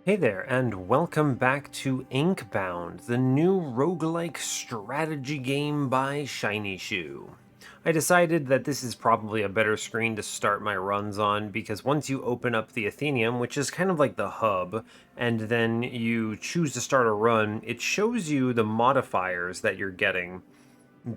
Hey there, and welcome back to Inkbound, the new roguelike strategy game by Shiny Shoe. I decided that this is probably a better screen to start my runs on because once you open up the Athenium, which is kind of like the hub, and then you choose to start a run, it shows you the modifiers that you're getting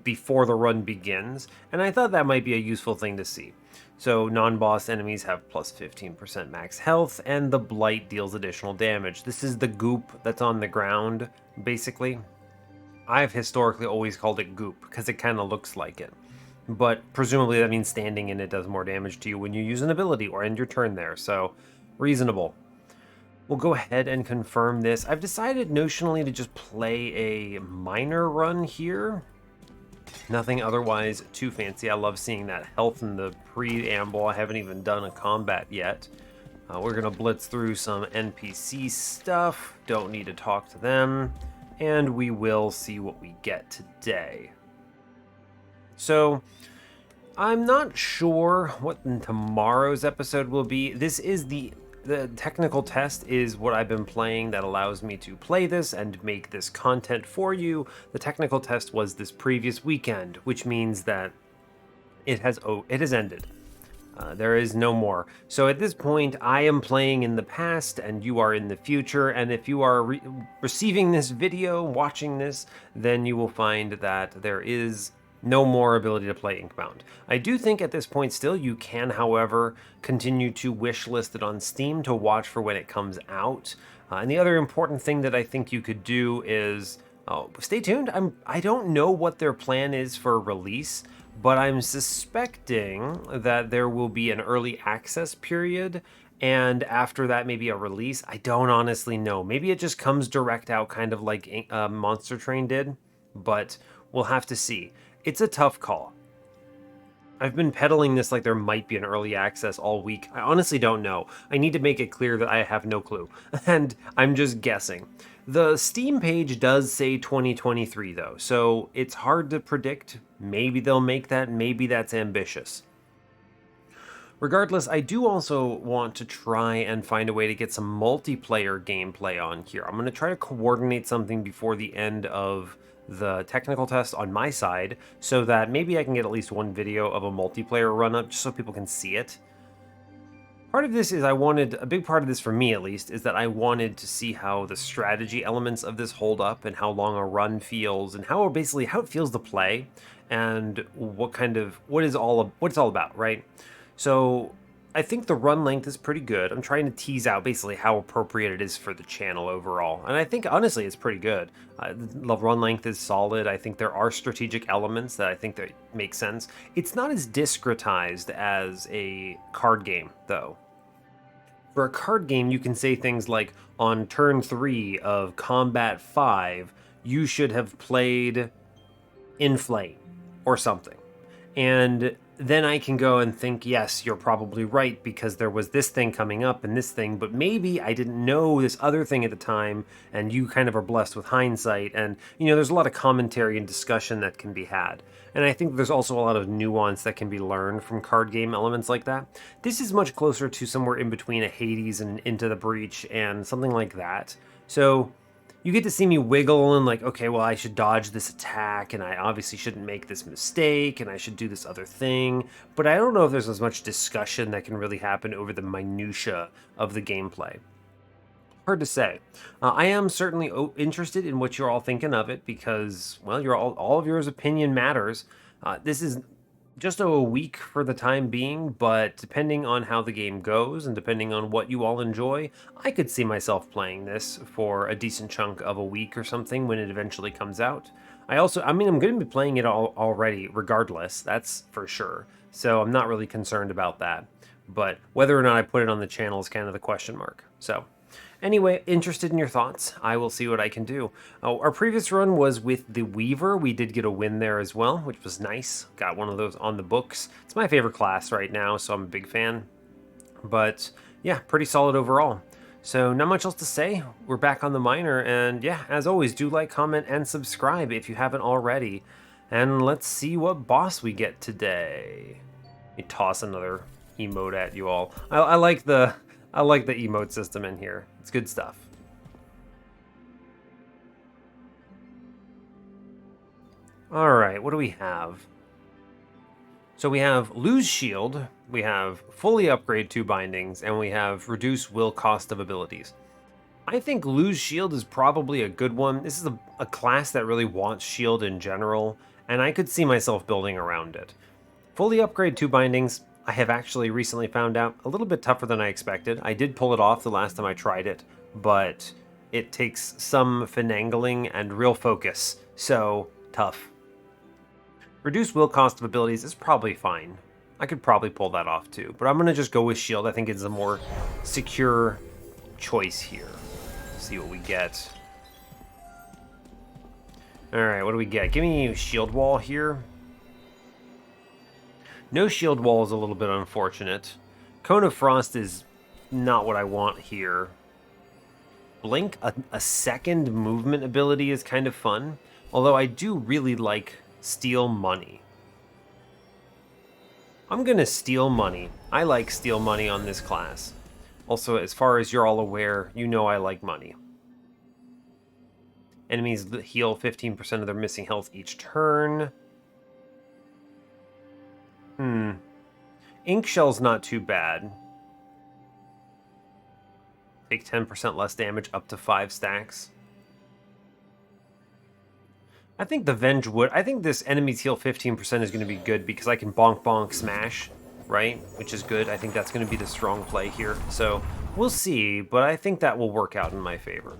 before the run begins, and I thought that might be a useful thing to see. So non-boss enemies have plus 15% max health, and the blight deals additional damage. This is the goop that's on the ground, basically. I've historically always called it goop, because it kind of looks like it. But presumably that means standing in it does more damage to you when you use an ability or end your turn there, so reasonable. We'll go ahead and confirm this. I've decided notionally to just play a minor run here. Nothing otherwise too fancy. I love seeing that health in the preamble. I haven't even done a combat yet. We're going to blitz through some NPC stuff. Don't need to talk to them. And we will see what we get today. So, I'm not sure what tomorrow's episode will be. This is the technical test is what I've been playing that allows me to play this and make this content for you. The technical test was this previous weekend, which means that it has ended. There is no more. So at this point, I am playing in the past and you are in the future. And if you are receiving this video, watching this, then you will find that there is no more ability to play Inkbound. I do think at this point still you can, however, continue to wishlist it on Steam to watch for when it comes out. And the other important thing that I think you could do is stay tuned. I don't know what their plan is for release, but I'm suspecting that there will be an early access period, and after that maybe a release. I don't honestly know. Maybe it just comes direct out, kind of like Monster Train did, but we'll have to see. It's a tough call. I've been peddling this like there might be an early access all week. I honestly don't know. I need to make it clear that I have no clue, and I'm just guessing. The Steam page does say 2023 though, so it's hard to predict. Maybe they'll make that, maybe that's ambitious. Regardless, I do also want to try and find a way to get some multiplayer gameplay on here. I'm going to try to coordinate something before the end of the technical test on my side so that maybe I can get at least one video of a multiplayer run up just so people can see it. Part of this is a big part of this for me at least, is that I wanted to see how the strategy elements of this hold up and how long a run feels and how it feels to play and what it's all about, right? So I think the run length is pretty good. I'm trying to tease out basically how appropriate it is for the channel overall. And I think, honestly, it's pretty good. The run length is solid. I think there are strategic elements that I think that make sense. It's not as discretized as a card game, though. For a card game, you can say things like, on turn 3 of Combat 5, you should have played Inflame or something. And then I can go and think, yes, you're probably right because there was this thing coming up and this thing, but maybe I didn't know this other thing at the time, and you kind of are blessed with hindsight. And, there's a lot of commentary and discussion that can be had. And I think there's also a lot of nuance that can be learned from card game elements like that. This is much closer to somewhere in between a Hades and Into the Breach and something like that. So you get to see me wiggle and like, okay, well, I should dodge this attack, and I obviously shouldn't make this mistake, and I should do this other thing. But I don't know if there's as much discussion that can really happen over the minutia of the gameplay. Hard to say. I am certainly interested in what you're all thinking of it because, well, all of your opinion matters. This is just a week for the time being, but depending on how the game goes and depending on what you all enjoy, I could see myself playing this for a decent chunk of a week or something when it eventually comes out. I'm going to be playing it already regardless, that's for sure. So I'm not really concerned about that. But whether or not I put it on the channel is kind of the question mark. So anyway, interested in your thoughts. I will see what I can do. Our previous run was with the Weaver. We did get a win there as well, which was nice. Got one of those on the books. It's my favorite class right now, so I'm a big fan. But yeah, pretty solid overall. So not much else to say. We're back on the minor, and yeah, as always, do like, comment, and subscribe if you haven't already. And let's see what boss we get today. Let me toss another emote at you all. I like the I like the emote system in here. It's good stuff. All right, what do we have? So we have lose shield, we have fully upgrade 2 bindings, and we have reduce will cost of abilities. I think lose shield is probably a good one. This is a class that really wants shield in general, and I could see myself building around it. Fully upgrade 2 bindings, I have actually recently found out a little bit tougher than I expected. I did pull it off the last time I tried it, but it takes some finagling and real focus, so tough. Reduce will cost of abilities is probably fine. I could probably pull that off too, but I'm going to just go with shield. I think it's a more secure choice here. See what we get. Alright, what do we get? Give me shield wall here. No shield wall is a little bit unfortunate. Cone of Frost is not what I want here. Blink, a second movement ability is kind of fun, although I do really like steal money. I'm gonna steal money. I like steal money on this class. Also, as far as you're all aware, you know I like money. Enemies heal 15% of their missing health each turn. Ink Shell's not too bad. Take 10% less damage up to 5 stacks. I think the Venge would. I think this enemies heal 15% is going to be good because I can bonk bonk smash, right? Which is good. I think that's going to be the strong play here. So we'll see, but I think that will work out in my favor.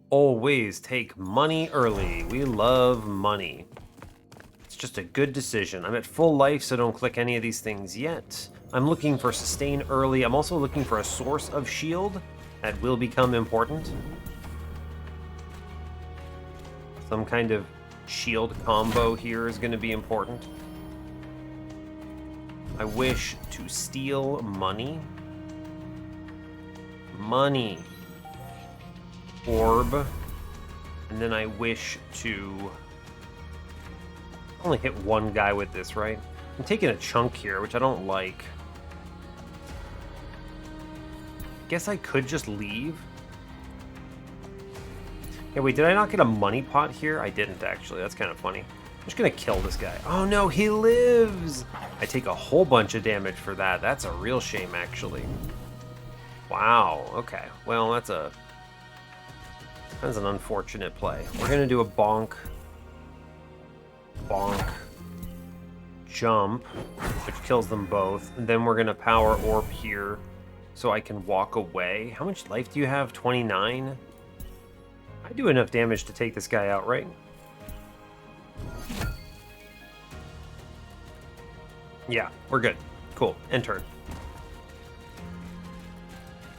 Always take money early. We love money. It's just a good decision. I'm at full life, so don't click any of these things yet. I'm looking for sustain early. I'm also looking for a source of shield that will become important. Some kind of shield combo here is going to be important. I wish to steal money. Money. Orb. And then I wish to only hit one guy with this, right? I'm taking a chunk here, which I don't like. Guess I could just leave. Hey, wait, did I not get a money pot here? I didn't, actually. That's kind of funny. I'm just going to kill this guy. Oh, no, he lives! I take a whole bunch of damage for that. That's a real shame, actually. Wow, okay. Well, that's an unfortunate play. We're going to do a bonk. Bonk. Jump, which kills them both. And then we're going to power orb here so I can walk away. How much life do you have? 29? I do enough damage to take this guy out, right? Yeah, we're good. Cool. End turn.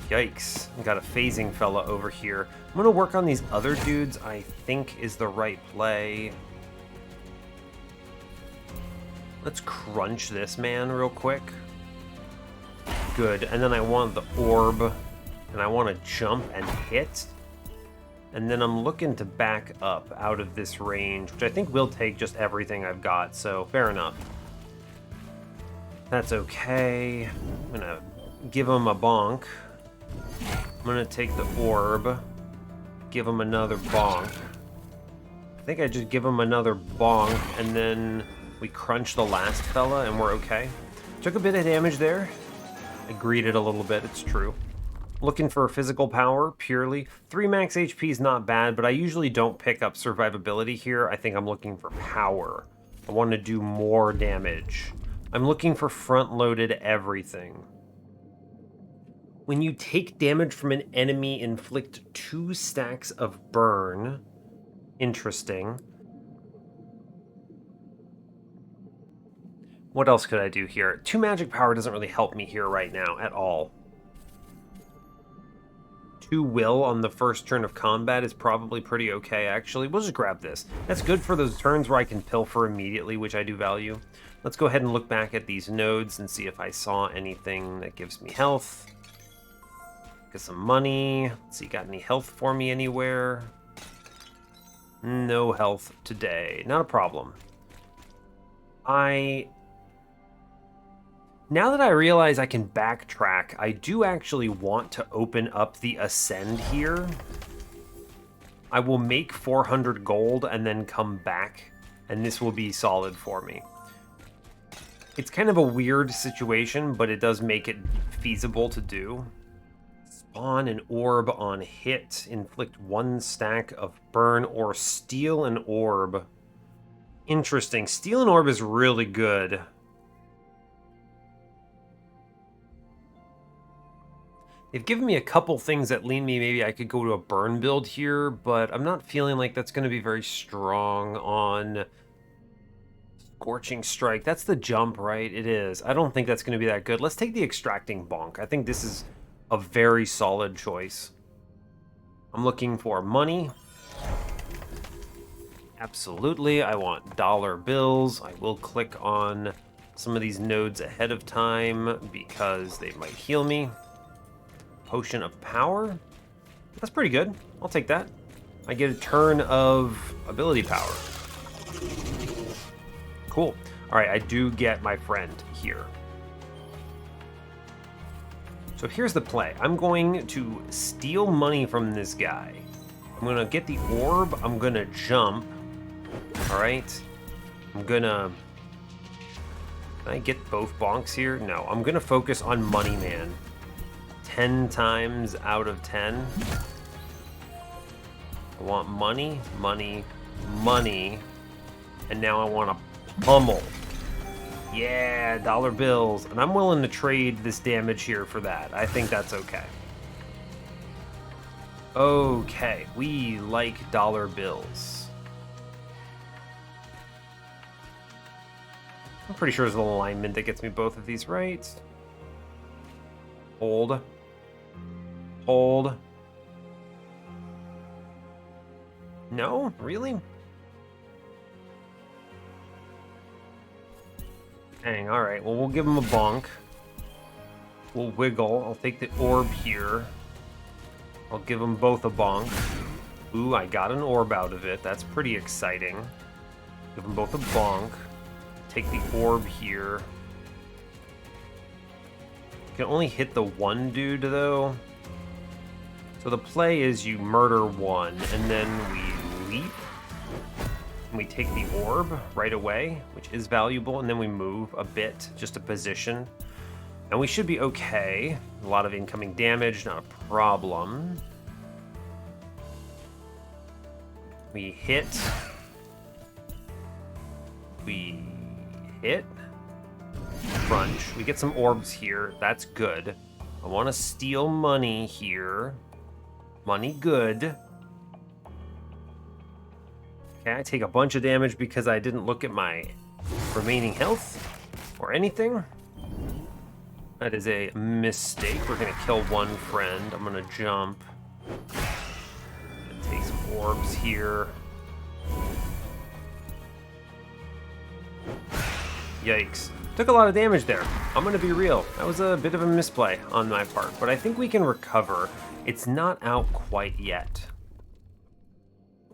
Yikes. Got a phasing fella over here. I'm going to work on these other dudes, I think is the right play. Let's crunch this man real quick. Good. And then I want the orb. And I want to jump and hit. And then I'm looking to back up out of this range, which I think will take just everything I've got, so fair enough. That's okay. I'm gonna give him a bonk. I'm gonna take the orb, give him another bonk. I think I just give him another bonk, and then we crunch the last fella, and we're okay. Took a bit of damage there. I greeted a little bit, it's true. Looking for physical power, purely. 3 max HP is not bad, but I usually don't pick up survivability here. I think I'm looking for power. I want to do more damage. I'm looking for front-loaded everything. When you take damage from an enemy, inflict 2 stacks of burn. Interesting. What else could I do here? 2 magic power doesn't really help me here right now at all. 2 will on the first turn of combat is probably pretty okay, actually. We'll just grab this. That's good for those turns where I can pilfer immediately, which I do value. Let's go ahead and look back at these nodes and see if I saw anything that gives me health. Get some money. Let's see, got any health for me anywhere? No health today. Not a problem. Now that I realize I can backtrack, I do actually want to open up the Ascend here. I will make 400 gold and then come back, and this will be solid for me. It's kind of a weird situation, but it does make it feasible to do. Spawn an orb on hit. Inflict 1 stack of burn or steal an orb. Interesting. Steal an orb is really good. They've given me a couple things that lean me, maybe I could go to a burn build here, but I'm not feeling like that's going to be very strong on Scorching Strike. That's the jump, right? It is. I don't think that's going to be that good. Let's take the Extracting Bonk. I think this is a very solid choice. I'm looking for money. Absolutely. I want dollar bills. I will click on some of these nodes ahead of time because they might heal me. Potion of Power. That's pretty good. I'll take that. I get a turn of ability power. Cool. All right, I do get my friend here. So here's the play. I'm going to steal money from this guy. I'm going to get the orb. I'm going to jump. All right. I'm going to... Can I get both bonks here? No, I'm going to focus on Money Man. 10 times out of 10. I want money, money, money. And now I want to pummel. Yeah, dollar bills. And I'm willing to trade this damage here for that. I think that's okay. Okay, we like dollar bills. I'm pretty sure there's an alignment that gets me both of these right. Hold. Hold. No? Really? Dang, alright. Well, we'll give him a bonk. We'll wiggle. I'll take the orb here. I'll give them both a bonk. Ooh, I got an orb out of it. That's pretty exciting. Give them both a bonk. Take the orb here. Can only hit the one dude, though. So the play is you murder one, and then we leap. And we take the orb right away, which is valuable, and then we move a bit, just a position. And we should be okay. A lot of incoming damage, not a problem. We hit. We hit. Crunch. We get some orbs here. That's good. I want to steal money here. Money good. Okay, I take a bunch of damage because I didn't look at my remaining health or anything. That is a mistake. We're going to kill one friend. I'm going to jump. Take some orbs here. Yikes. Took a lot of damage there. I'm going to be real. That was a bit of a misplay on my part, but I think we can recover. It's not out quite yet.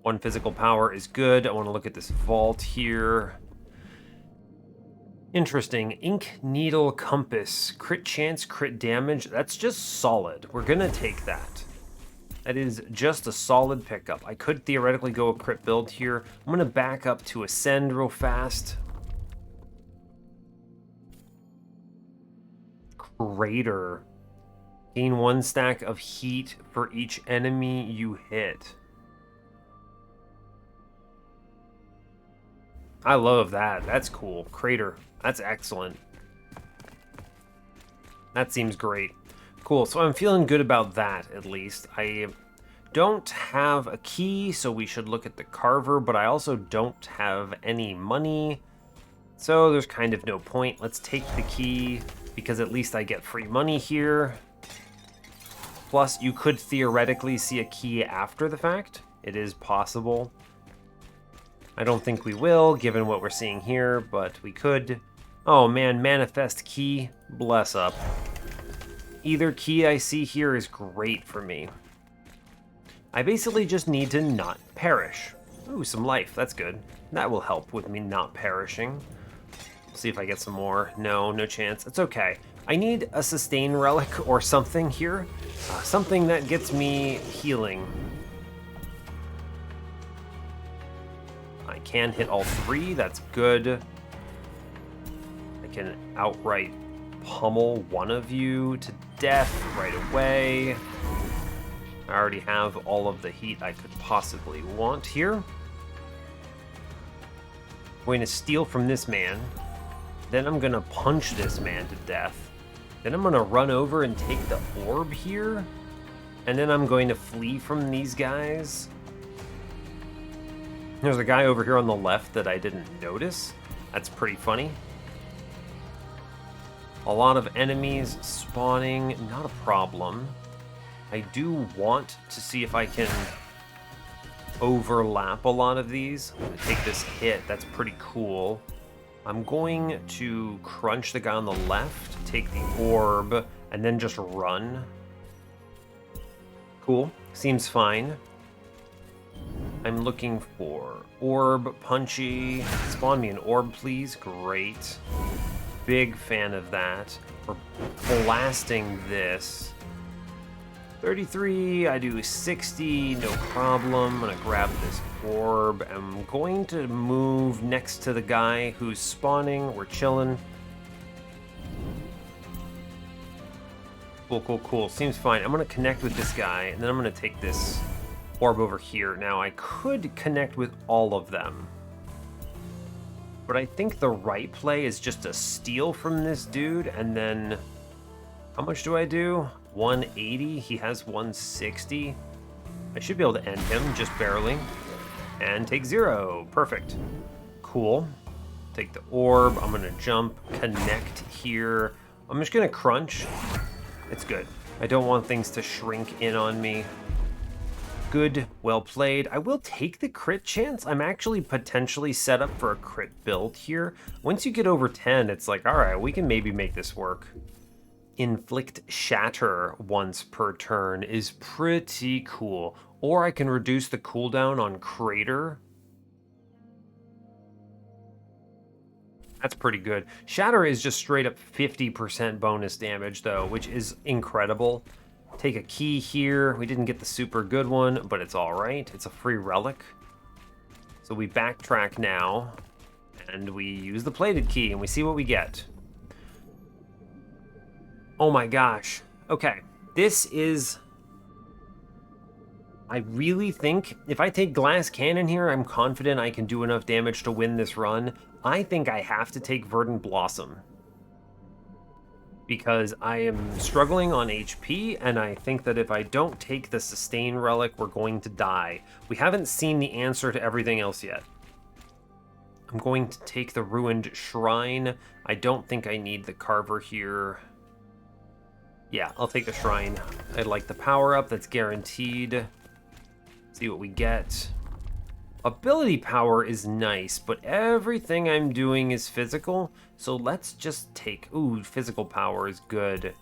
1 physical power is good. I want to look at this vault here. Interesting. Ink Needle Compass. Crit chance, crit damage. That's just solid. We're going to take that. That is just a solid pickup. I could theoretically go a crit build here. I'm going to back up to Ascend real fast. Crater. Gain 1 stack of heat for each enemy you hit. I love that. That's cool. Crater. That's excellent. That seems great. Cool. So I'm feeling good about that, at least. I don't have a key, so we should look at the Carver, but I also don't have any money. So there's kind of no point. Let's take the key, because at least I get free money here. Plus, you could theoretically see a key after the fact. It is possible. I don't think we will, given what we're seeing here, but we could. Oh man, manifest key. Bless up. Either key I see here is great for me. I basically just need to not perish. Ooh, some life. That's good. That will help with me not perishing. See if I get some more. No, no chance. It's okay. I need a sustain relic or something here. Something that gets me healing. I can hit all 3. That's good. I can outright pummel one of you to death right away. I already have all of the heat I could possibly want here. I'm going to steal from this man. Then I'm going to punch this man to death. Then I'm going to run over and take the orb here. And then I'm going to flee from these guys. There's a guy over here on the left that I didn't notice. That's pretty funny. A lot of enemies spawning, not a problem. I do want to see if I can overlap a lot of these. I'm gonna take this hit, that's pretty cool. I'm going to crunch the guy on the left, take the orb, and then just run. Cool, seems fine. I'm looking for orb, punchy. Spawn me an orb, please. Great. Big fan of that. We're blasting this. 33, I do 60, no problem. I'm gonna grab this orb. I'm going to move next to the guy who's spawning. We're chilling. Cool, cool, cool. Seems fine. I'm gonna connect with this guy, and then I'm gonna take this orb over here. Now, I could connect with all of them, but I think the right play is just to steal from this dude, and then how much do I do? 180. He has 160. I should be able to end him just barely, and take 0. Perfect. Cool. Take the orb. I'm gonna jump, connect here. I'm just gonna crunch. It's good. I don't want things to shrink in on me. Good, well played. I will take the crit chance. I'm actually potentially set up for a crit build here. Once you get over 10, it's like, all right, we can maybe make this work. Inflict Shatter once per turn is pretty cool. Or I can reduce the cooldown on Crater. That's pretty good. Shatter is just straight up 50% bonus damage though, which is incredible. Take a key here. We didn't get the super good one, but it's all right. It's a free relic. So we backtrack now, and we use the plated key, and we see what we get. Oh my gosh. Okay, this is... I really think if I take Glass Cannon here, I'm confident I can do enough damage to win this run. I think I have to take Verdant Blossom, because I am struggling on HP, and I think that if I don't take the sustain relic, we're going to die. We haven't seen the answer to everything else yet. I'm going to take the Ruined Shrine. I don't think I need the Carver here. Yeah, I'll take the Shrine. I like the power-up, that's guaranteed. See what we get. Ability power is nice, but everything I'm doing is physical, so let's just take... Ooh, physical power is good.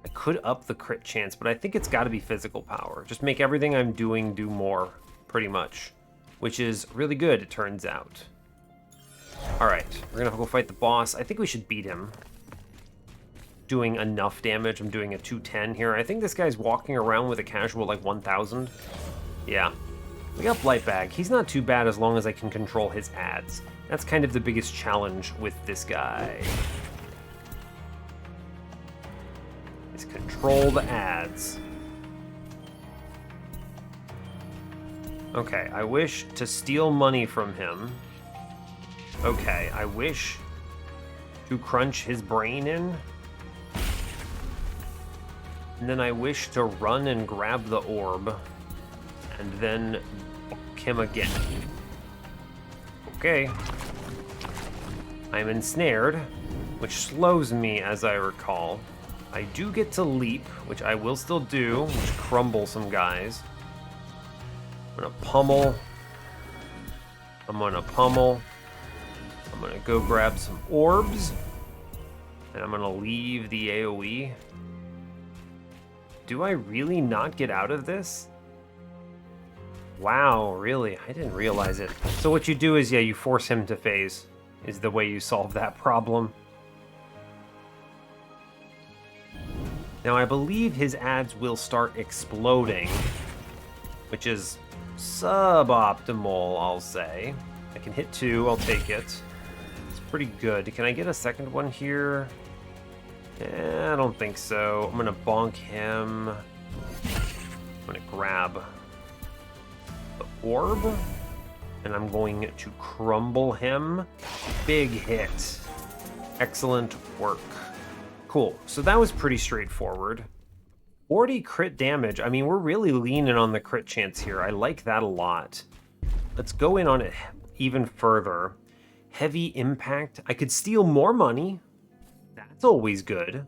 I could up the crit chance, but I think it's got to be physical power. Just make everything I'm doing do more, pretty much, which is really good, it turns out. Alright, we're gonna go fight the boss. I think we should beat him. Doing enough damage. I'm doing a 210 here. I think this guy's walking around with a casual, like, 1,000. Yeah. We got Blightbag. He's not too bad as long as I can control his ads. That's kind of the biggest challenge with this guy. Is control the ads. Okay, I wish to steal money from him. Okay, I wish to crunch his brain in. And then I wish to run and grab the orb. And then him again. Okay. I'm ensnared, which slows me as I recall. I do get to leap, which I will still do, which crumble some guys. I'm gonna pummel. I'm gonna pummel. I'm gonna go grab some orbs. And I'm gonna leave the AoE. Do I really not get out of this? Wow, really? I didn't realize it. So what you do is, yeah, you force him to phase. is the way you solve that problem. Now, I believe his ads will start exploding, which is suboptimal, I'll say. I can hit 2, I'll take it. It's pretty good. Can I get a second one here? I don't think so. I'm gonna bonk him. I'm gonna grab the orb, and I'm going to crumble him. Big hit. Excellent work. Cool. So that was pretty straightforward. 40 crit damage. I mean, we're really leaning on the crit chance here. I like that a lot. Let's go in on it even further. Heavy impact. I could steal more money. That's always good.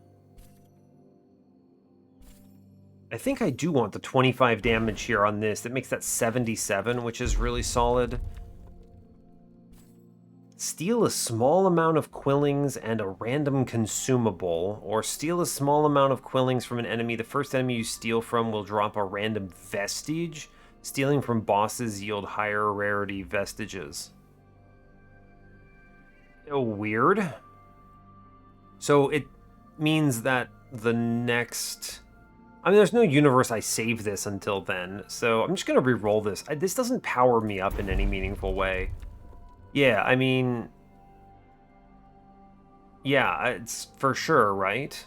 I think I do want the 25 damage here on this. That makes that 77, which is really solid. Steal a small amount of quillings and a random consumable, or steal a small amount of quillings from an enemy. The first enemy you steal from will drop a random vestige. Stealing from bosses yield higher rarity vestiges. Oh, weird. So it means that the next... I mean, there's no universe I save this until then, so I'm just going to re-roll this. This doesn't power me up in any meaningful way. Yeah, I mean... Yeah, it's for sure, right?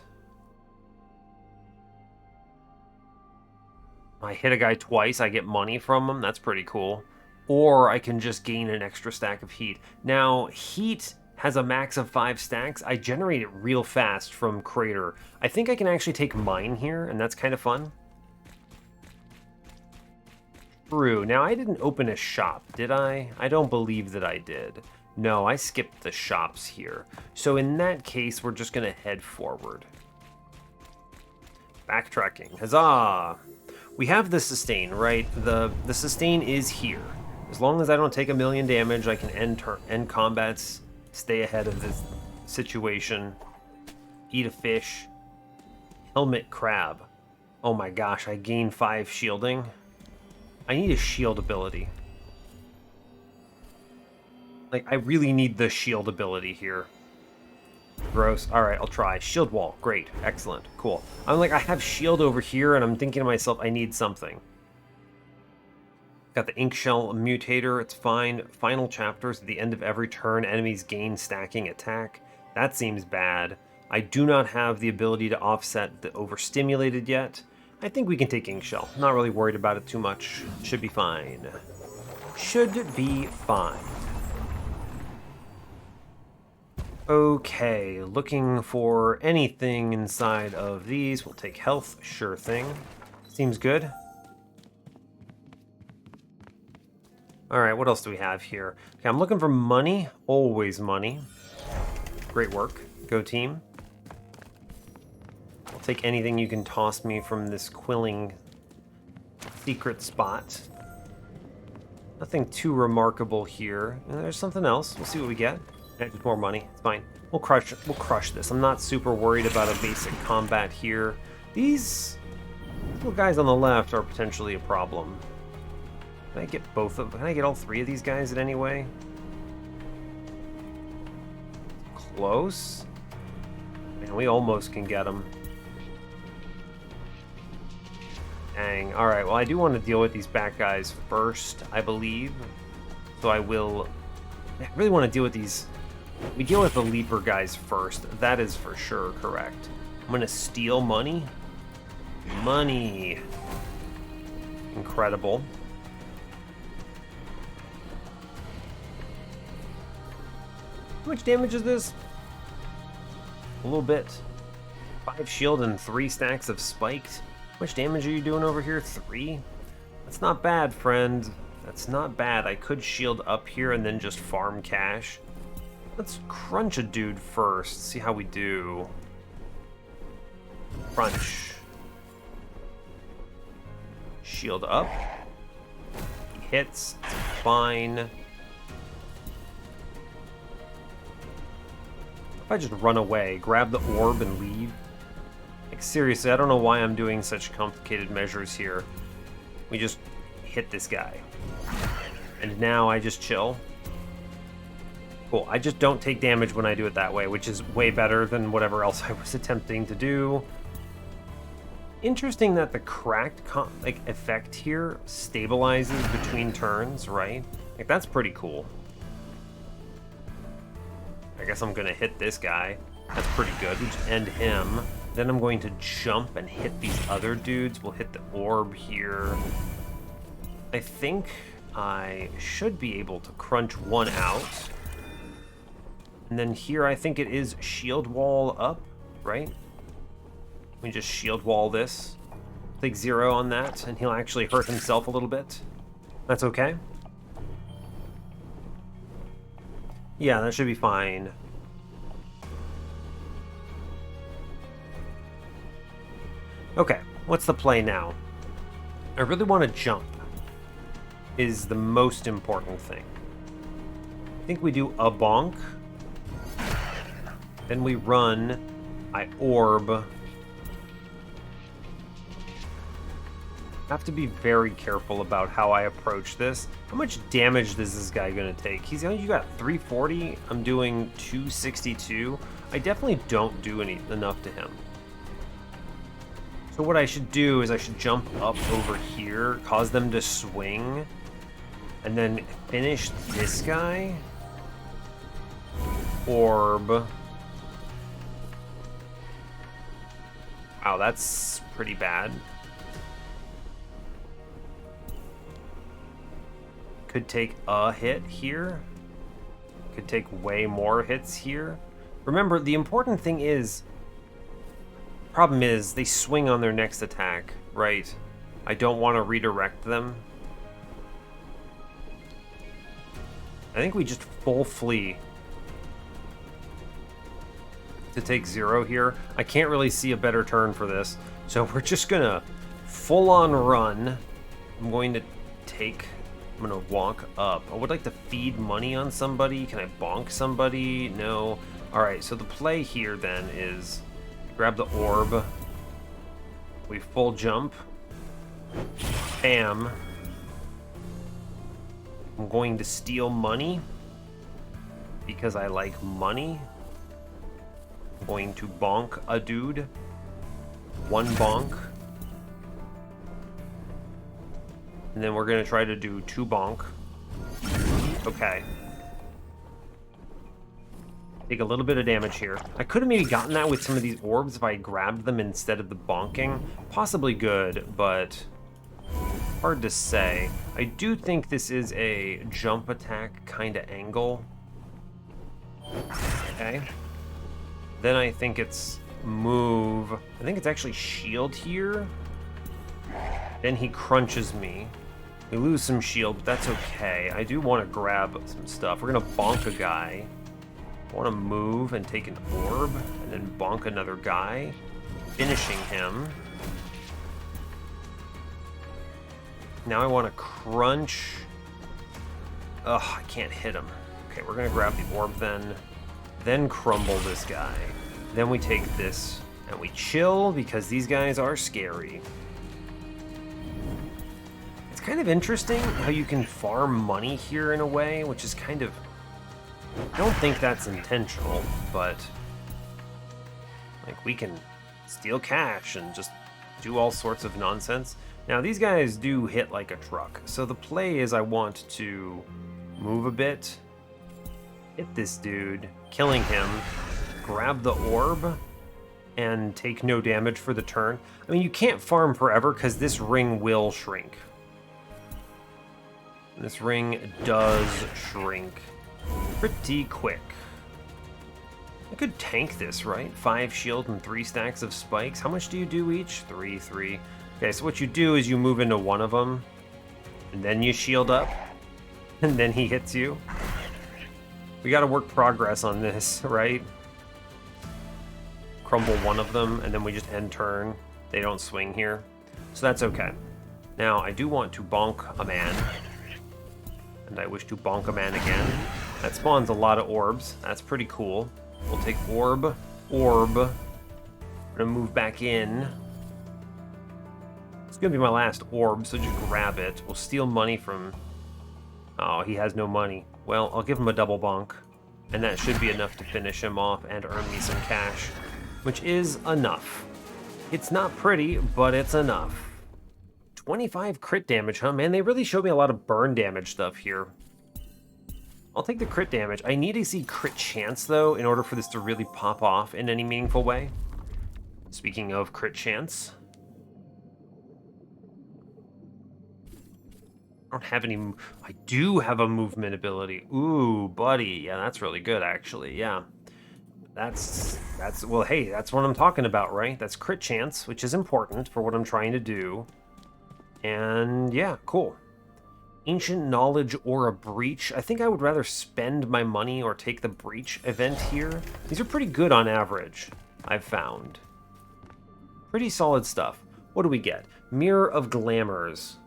I hit a guy twice, I get money from him. That's pretty cool. Or I can just gain an extra stack of heat. Now, heat has a max of 5 stacks. I generate it real fast from Crater. I think I can actually take mine here, and that's kind of fun. True. Now, I didn't open a shop, did I? I don't believe that I did. No, I skipped the shops here. So in that case, we're just going to head forward. Backtracking. Huzzah! We have the sustain, right? The sustain is here. As long as I don't take a million damage, I can end combats, stay ahead of this situation, eat a fish. Helmet crab. Oh my gosh, I gain 5 shielding. I need a shield ability. Like, I really need the shield ability here. Gross. Alright, I'll try. Shield wall. Great. Excellent. Cool. I'm like, I have shield over here, and I'm thinking to myself, I need something. Got the ink shell mutator. It's fine. Final chapters. At the end of every turn, enemies gain stacking attack. That seems bad. I do not have the ability to offset the overstimulated yet. I think we can take ink shell. Not really worried about it too much. Should be fine. Should be fine. Okay, looking for anything inside of these. We'll take health, sure thing. Seems good. Alright, what else do we have here? Okay, I'm looking for money. Always money. Great work. Go team. I'll take anything you can toss me from this quilling secret spot. Nothing too remarkable here. There's something else. We'll see what we get. Just more money. It's fine. We'll crush this. I'm not super worried about a basic combat here. These little guys on the left are potentially a problem. Can I get both of them? Can I get all 3 of these guys in any way? Close. Man, we almost can get them. Dang. Alright, well, I do want to deal with these back guys first, I believe. So I will... I really want to deal with these... We deal with the leaper guys first. That is for sure correct. I'm going to steal money. Money. Incredible. How much damage is this? A little bit. 5 shield and 3 stacks of spiked. How much damage are you doing over here? 3? That's not bad, friend. That's not bad. I could shield up here and then just farm cash. Let's crunch a dude first. See how we do. Crunch. Shield up. He hits. It's fine. If I just run away, grab the orb and leave. Like, seriously, I don't know why I'm doing such complicated measures here. We just hit this guy. And now I just chill. Cool, I just don't take damage when I do it that way, which is way better than whatever else I was attempting to do. Interesting that the cracked effect here stabilizes between turns, right? Like, that's pretty cool. I guess I'm gonna hit this guy. That's pretty good. We just end him. Then I'm going to jump and hit these other dudes. We'll hit the orb here. I think I should be able to crunch one out. And then here I think it is shield wall up, right? We just shield wall this. Take 0 on that, and he'll actually hurt himself a little bit. That's okay. Yeah, that should be fine. Okay, what's the play now? I really want to jump, is the most important thing. I think we do a bonk. Then we run. I orb. Have to be very careful about how I approach this. How much damage is this guy gonna take? You got 340. I'm doing 262. I definitely don't do enough to him. So what I should do is I should jump up over here, cause them to swing, and then finish this guy. Orb. Wow, that's pretty bad. Could take a hit here. Could take way more hits here. Remember, the important thing is, problem is, they swing on their next attack, right? I don't want to redirect them. I think we just full flee to take 0 here. I can't really see a better turn for this, so we're just gonna full on run. I'm going to walk up. I would like to feed money on somebody. Can I bonk somebody? No. All right, so the play here then is grab the orb. We full jump. Bam. I'm going to steal money because I like money. I'm going to bonk a dude. One bonk. And then we're going to try to do 2 bonk. Okay. Take a little bit of damage here. I could have maybe gotten that with some of these orbs if I grabbed them instead of the bonking. Possibly good, but hard to say. I do think this is a jump attack kind of angle. Okay. Then I think it's move. I think it's actually shield here. Then he crunches me. We lose some shield, but that's okay. I do want to grab some stuff. We're going to bonk a guy. I want to move and take an orb, and then bonk another guy, finishing him. Now I want to crunch. Ugh, I can't hit him. Okay, we're going to grab the orb then crumble this guy. Then we take this, and we chill, because these guys are scary. It's kind of interesting how you can farm money here in a way, which is kind of... I don't think that's intentional, but... like, we can steal cash and just do all sorts of nonsense. Now, these guys do hit like a truck, so the play is I want to move a bit, hit this dude, killing him, grab the orb, and take no damage for the turn. I mean, you can't farm forever because this ring will shrink. This ring does shrink pretty quick. I could tank this, right? 5 shield and 3 stacks of spikes. How much do you do each? 3, 3. Okay, so what you do is you move into one of them, and then you shield up, and then he hits you. We gotta work progress on this, right? Crumble one of them, and then we just end turn. They don't swing here, so that's okay. Now, I do want to bonk a man. And I wish to bonk a man again. That spawns a lot of orbs. That's pretty cool. We'll take orb. We're gonna move back in. It's gonna be my last orb, so just grab it. We'll steal money from... oh, he has no money. Well, I'll give him a double bonk. And that should be enough to finish him off and earn me some cash, which is enough. It's not pretty, but it's enough. 25 crit damage, huh? Man, they really showed me a lot of burn damage stuff here. I'll take the crit damage. I need to see crit chance, though, in order for this to really pop off in any meaningful way. Speaking of crit chance. I don't have any... I do have a movement ability. Ooh, buddy. Yeah, that's really good, actually. Yeah. That's... Well, hey, that's what I'm talking about, right? That's crit chance, which is important for what I'm trying to do. And, yeah, cool. Ancient knowledge or a breach. I think I would rather spend my money or take the breach event here. These are pretty good on average, I've found. Pretty solid stuff. What do we get? Mirror of Glamours.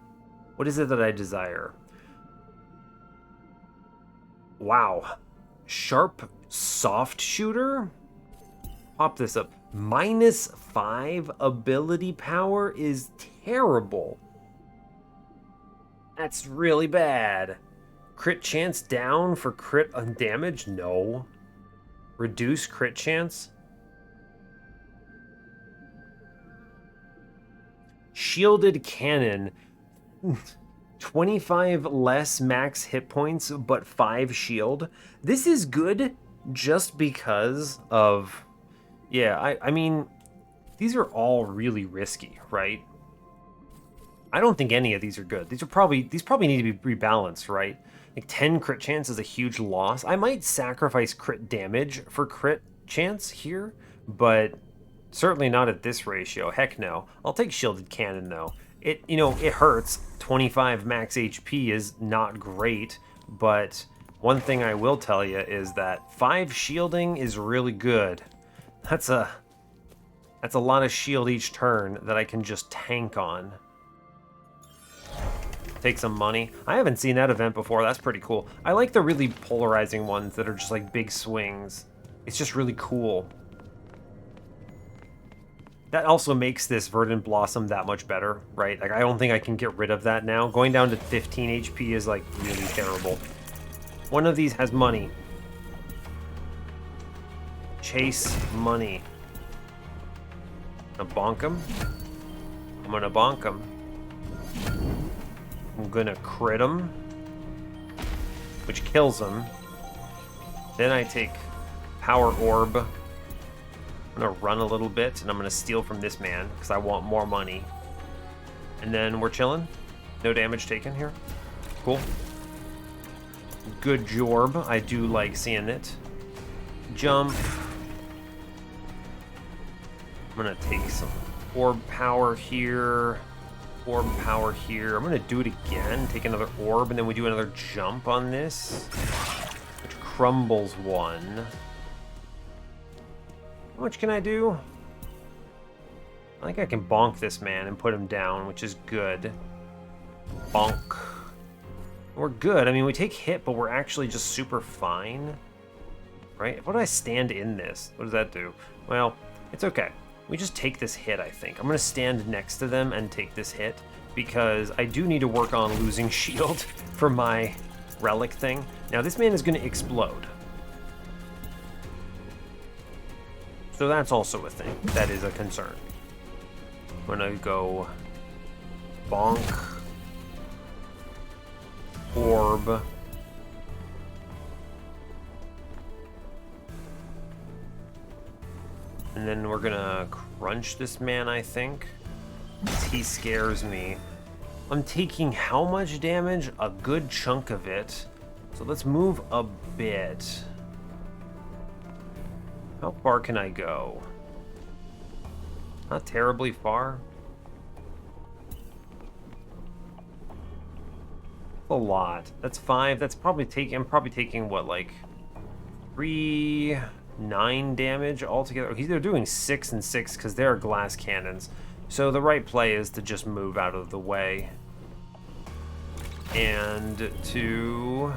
What is it that I desire? Wow. Sharp soft shooter? Pop this up. -5 ability power is terrible. That's really bad. Crit chance down for crit damage? No. Reduce crit chance? Shielded cannon. 25 less max hit points, but 5 shield. This is good just because of... Yeah, I mean, these are all really risky, right? I don't think any of these are good. These probably need to be rebalanced, right? Like 10 crit chance is a huge loss. I might sacrifice crit damage for crit chance here, but certainly not at this ratio. Heck no. I'll take shielded cannon though. It hurts. 25 max HP is not great, but one thing I will tell you is that 5 shielding is really good. That's a lot of shield each turn that I can just tank on. Take some money. I haven't seen that event before. That's pretty cool. I like the really polarizing ones that are just like big swings. It's just really cool. That also makes this Verdant Blossom that much better, right? Like, I don't think I can get rid of that now. Going down to 15 HP is, like, really terrible. One of these has money. Chase money. I'm gonna bonk him. I'm gonna bonk him. I'm gonna crit him, which kills him. Then I take Power Orb. I'm gonna run a little bit, and I'm gonna steal from this man, because I want more money. And then we're chilling. No damage taken here. Cool. Good jorb. I do like seeing it. Jump. I'm gonna take some orb power here. Orb power here. I'm gonna do it again. Take another orb, and then we do another jump on this, which crumbles one. How much can I do? I think I can bonk this man and put him down, which is good. Bonk. We're good. I mean, we take hit, but we're actually just super fine. Right? What do I stand in this? What does that do? Well, it's okay. We just take this hit, I think. I'm going to stand next to them and take this hit, because I do need to work on losing shield for my relic thing. Now, this man is going to explode. So that's also a thing. That is a concern. I'm gonna go bonk, orb, and then we're gonna crunch this man, I think. He scares me. I'm taking how much damage? A good chunk of it. So let's move a bit. How far can I go? Not terribly far. A lot. That's 5. That's probably taking... I'm probably taking, what, like... 9 damage altogether. They're doing 6 and 6 because they're glass cannons. So the right play is to just move out of the way. And to...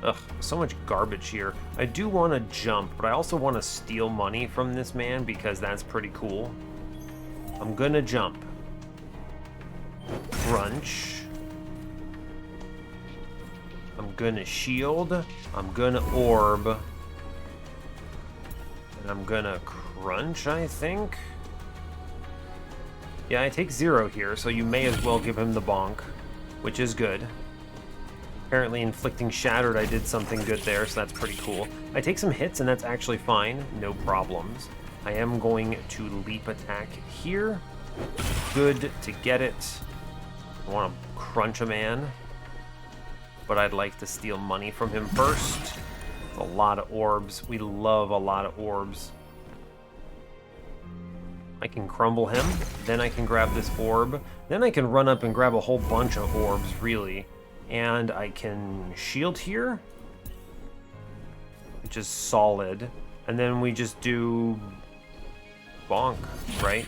Ugh, so much garbage here. I do want to jump, but I also want to steal money from this man because that's pretty cool. I'm gonna jump. Crunch. I'm I'm gonna shield. I'm gonna orb. And I'm gonna crunch, I think. Yeah, I take 0 here, so you may as well give him the bonk, which is good. Apparently inflicting Shattered, I did something good there, so that's pretty cool. I take some hits, and that's actually fine. No problems. I am going to leap attack here. Good to get it. I want to crunch a man, but I'd like to steal money from him first. A lot of orbs. We love a lot of orbs. I can crumble him, then I can grab this orb, then I can run up and grab a whole bunch of orbs, really. And I can shield here, which is solid. And then we just do bonk, right?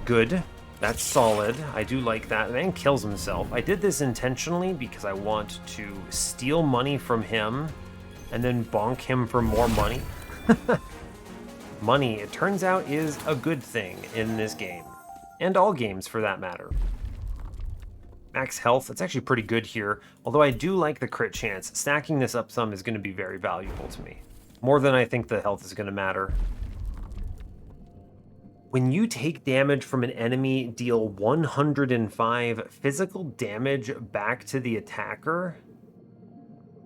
Good. That's solid. I do like that. The man kills himself. I did this intentionally because I want to steal money from him and then bonk him for more money. Money, it turns out, is a good thing in this game. And all games, for that matter. Max health, it's actually pretty good here. Although I do like the crit chance. Stacking this up some is going to be very valuable to me. More than I think the health is going to matter. When you take damage from an enemy, deal 105 physical damage back to the attacker.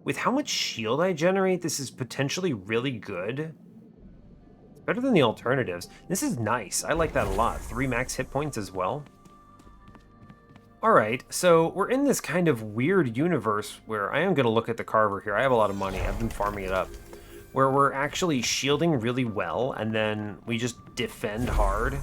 With how much shield I generate, this is potentially really good. It's better than the alternatives. This is nice. I like that a lot. 3 max hit points as well. Alright, so we're in this kind of weird universe where I am going to look at the Carver here. I have a lot of money. I've been farming it up. Where we're actually shielding really well, and then we just defend hard.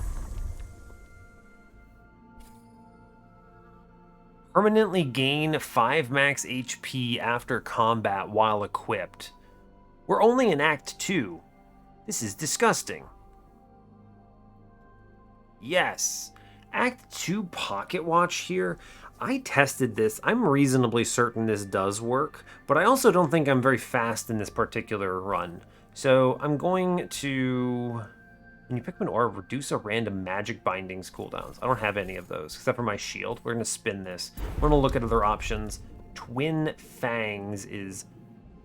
Permanently gain 5 max HP after combat while equipped. We're only in Act 2. This is disgusting. Yes. Act 2 Pocket Watch here. I tested this. I'm reasonably certain this does work, but I also don't think I'm very fast in this particular run. So I'm going to... When you pick up an orb, reduce a random magic bindings cooldowns. I don't have any of those, except for my shield. We're going to spin this. We're going to look at other options. Twin Fangs is...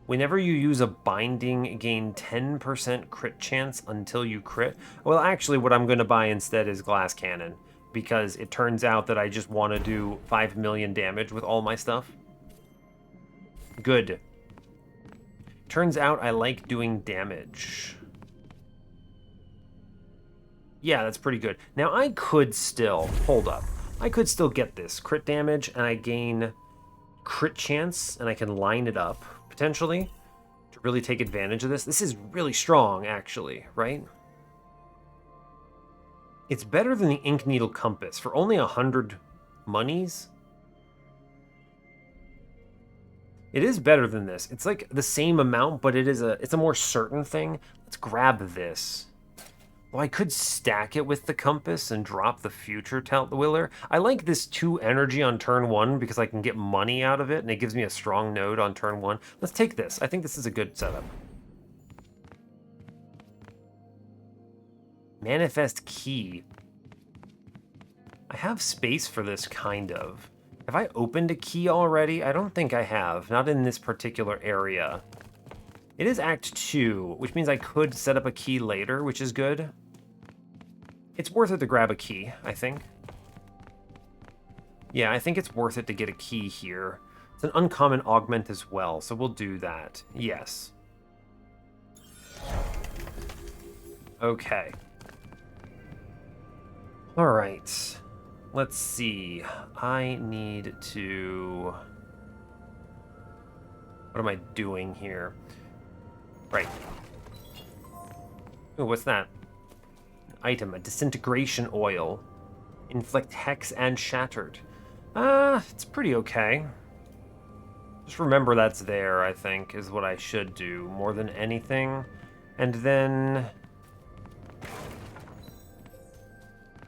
Whenever you use a binding, gain 10% crit chance until you crit. Well, actually, what I'm going to buy instead is Glass Cannon, because it turns out that I just want to do 5 million damage with all my stuff. Good. Turns out I like doing damage. Yeah, that's pretty good. Now, I could still... Hold up. I could still get this. Crit damage, and I gain crit chance, and I can line it up, potentially, to really take advantage of this. This is really strong, actually, right? It's better than the Ink Needle Compass for only 100 monies. It is better than this. It's like the same amount, but it's a more certain thing. Let's grab this. Well, I could stack it with the compass and drop the future Willer. I like this 2 energy on turn 1 because I can get money out of it, and it gives me a strong node on turn 1. Let's take this. I think this is a good setup. Manifest Key. I have space for this, kind of. Have I opened a key already? I don't think I have. Not in this particular area. It is Act 2, which means I could set up a key later, which is good. It's worth it to grab a key, I think. Yeah, I think it's worth it to get a key here. It's an uncommon augment as well, so we'll do that. Yes. Okay. All right. Let's see. I need to... What am I doing here? Right. Oh, what's that? An item, a disintegration oil. Inflict hex and shattered. It's pretty okay. Just remember that's there, I think, is what I should do more than anything. And then...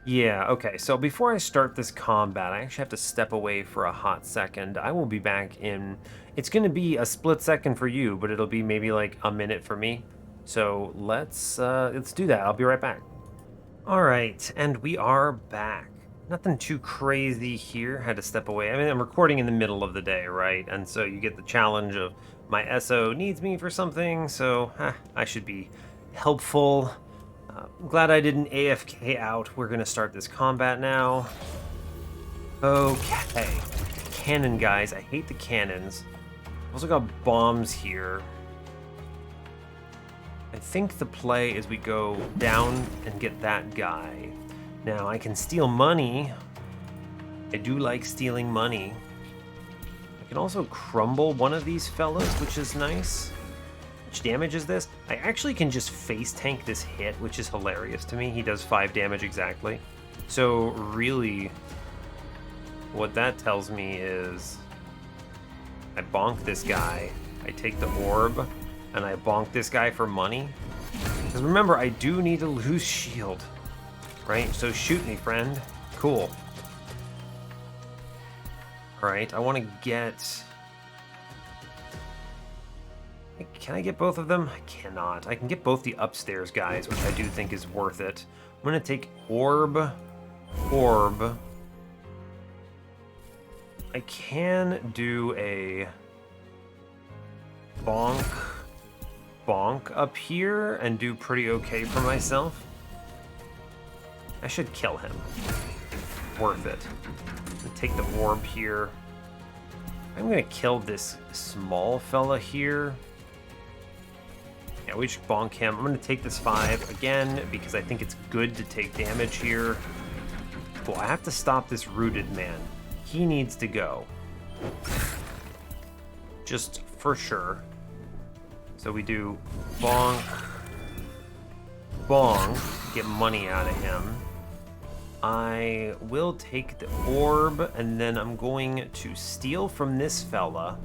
Yeah, okay, so before I start this combat, I actually have to step away for a hot second. I will be back in... It's going to be a split second for you, but it'll be maybe like a minute for me. So let's do that. I'll be right back. All right, and we are back. Nothing too crazy here. Had to step away. I mean, I'm recording in the middle of the day, right? And so you get the challenge of my SO needs me for something, so I should be helpful. I'm glad I didn't AFK out. We're gonna start this combat now. Okay. Cannon guys. I hate the cannons. Also got bombs here. I think the play is we go down and get that guy. Now, I can steal money. I do like stealing money. I can also crumble one of these fellas, which is nice. How much damage is this? I actually can just face tank this hit, which is hilarious to me. He does 5 damage exactly. So, really, what that tells me is I bonk this guy, I take the orb, and I bonk this guy for money. Because remember, I do need to lose shield. Right, so shoot me, friend. Cool. Alright, I want to get... Can I get both of them? I cannot. I can get both the upstairs guys, which I do think is worth it. I'm going to take orb. I can do a bonk up here and do pretty okay for myself. I should kill him. Worth it. Take the orb here. I'm gonna kill this small fella here. Yeah, we should bonk him. I'm gonna take this 5 again because I think it's good to take damage here. Cool, I have to stop this rooted man. He needs to go. Just for sure. So we do bonk, get money out of him. I will take the orb, and then I'm going to steal from this fella.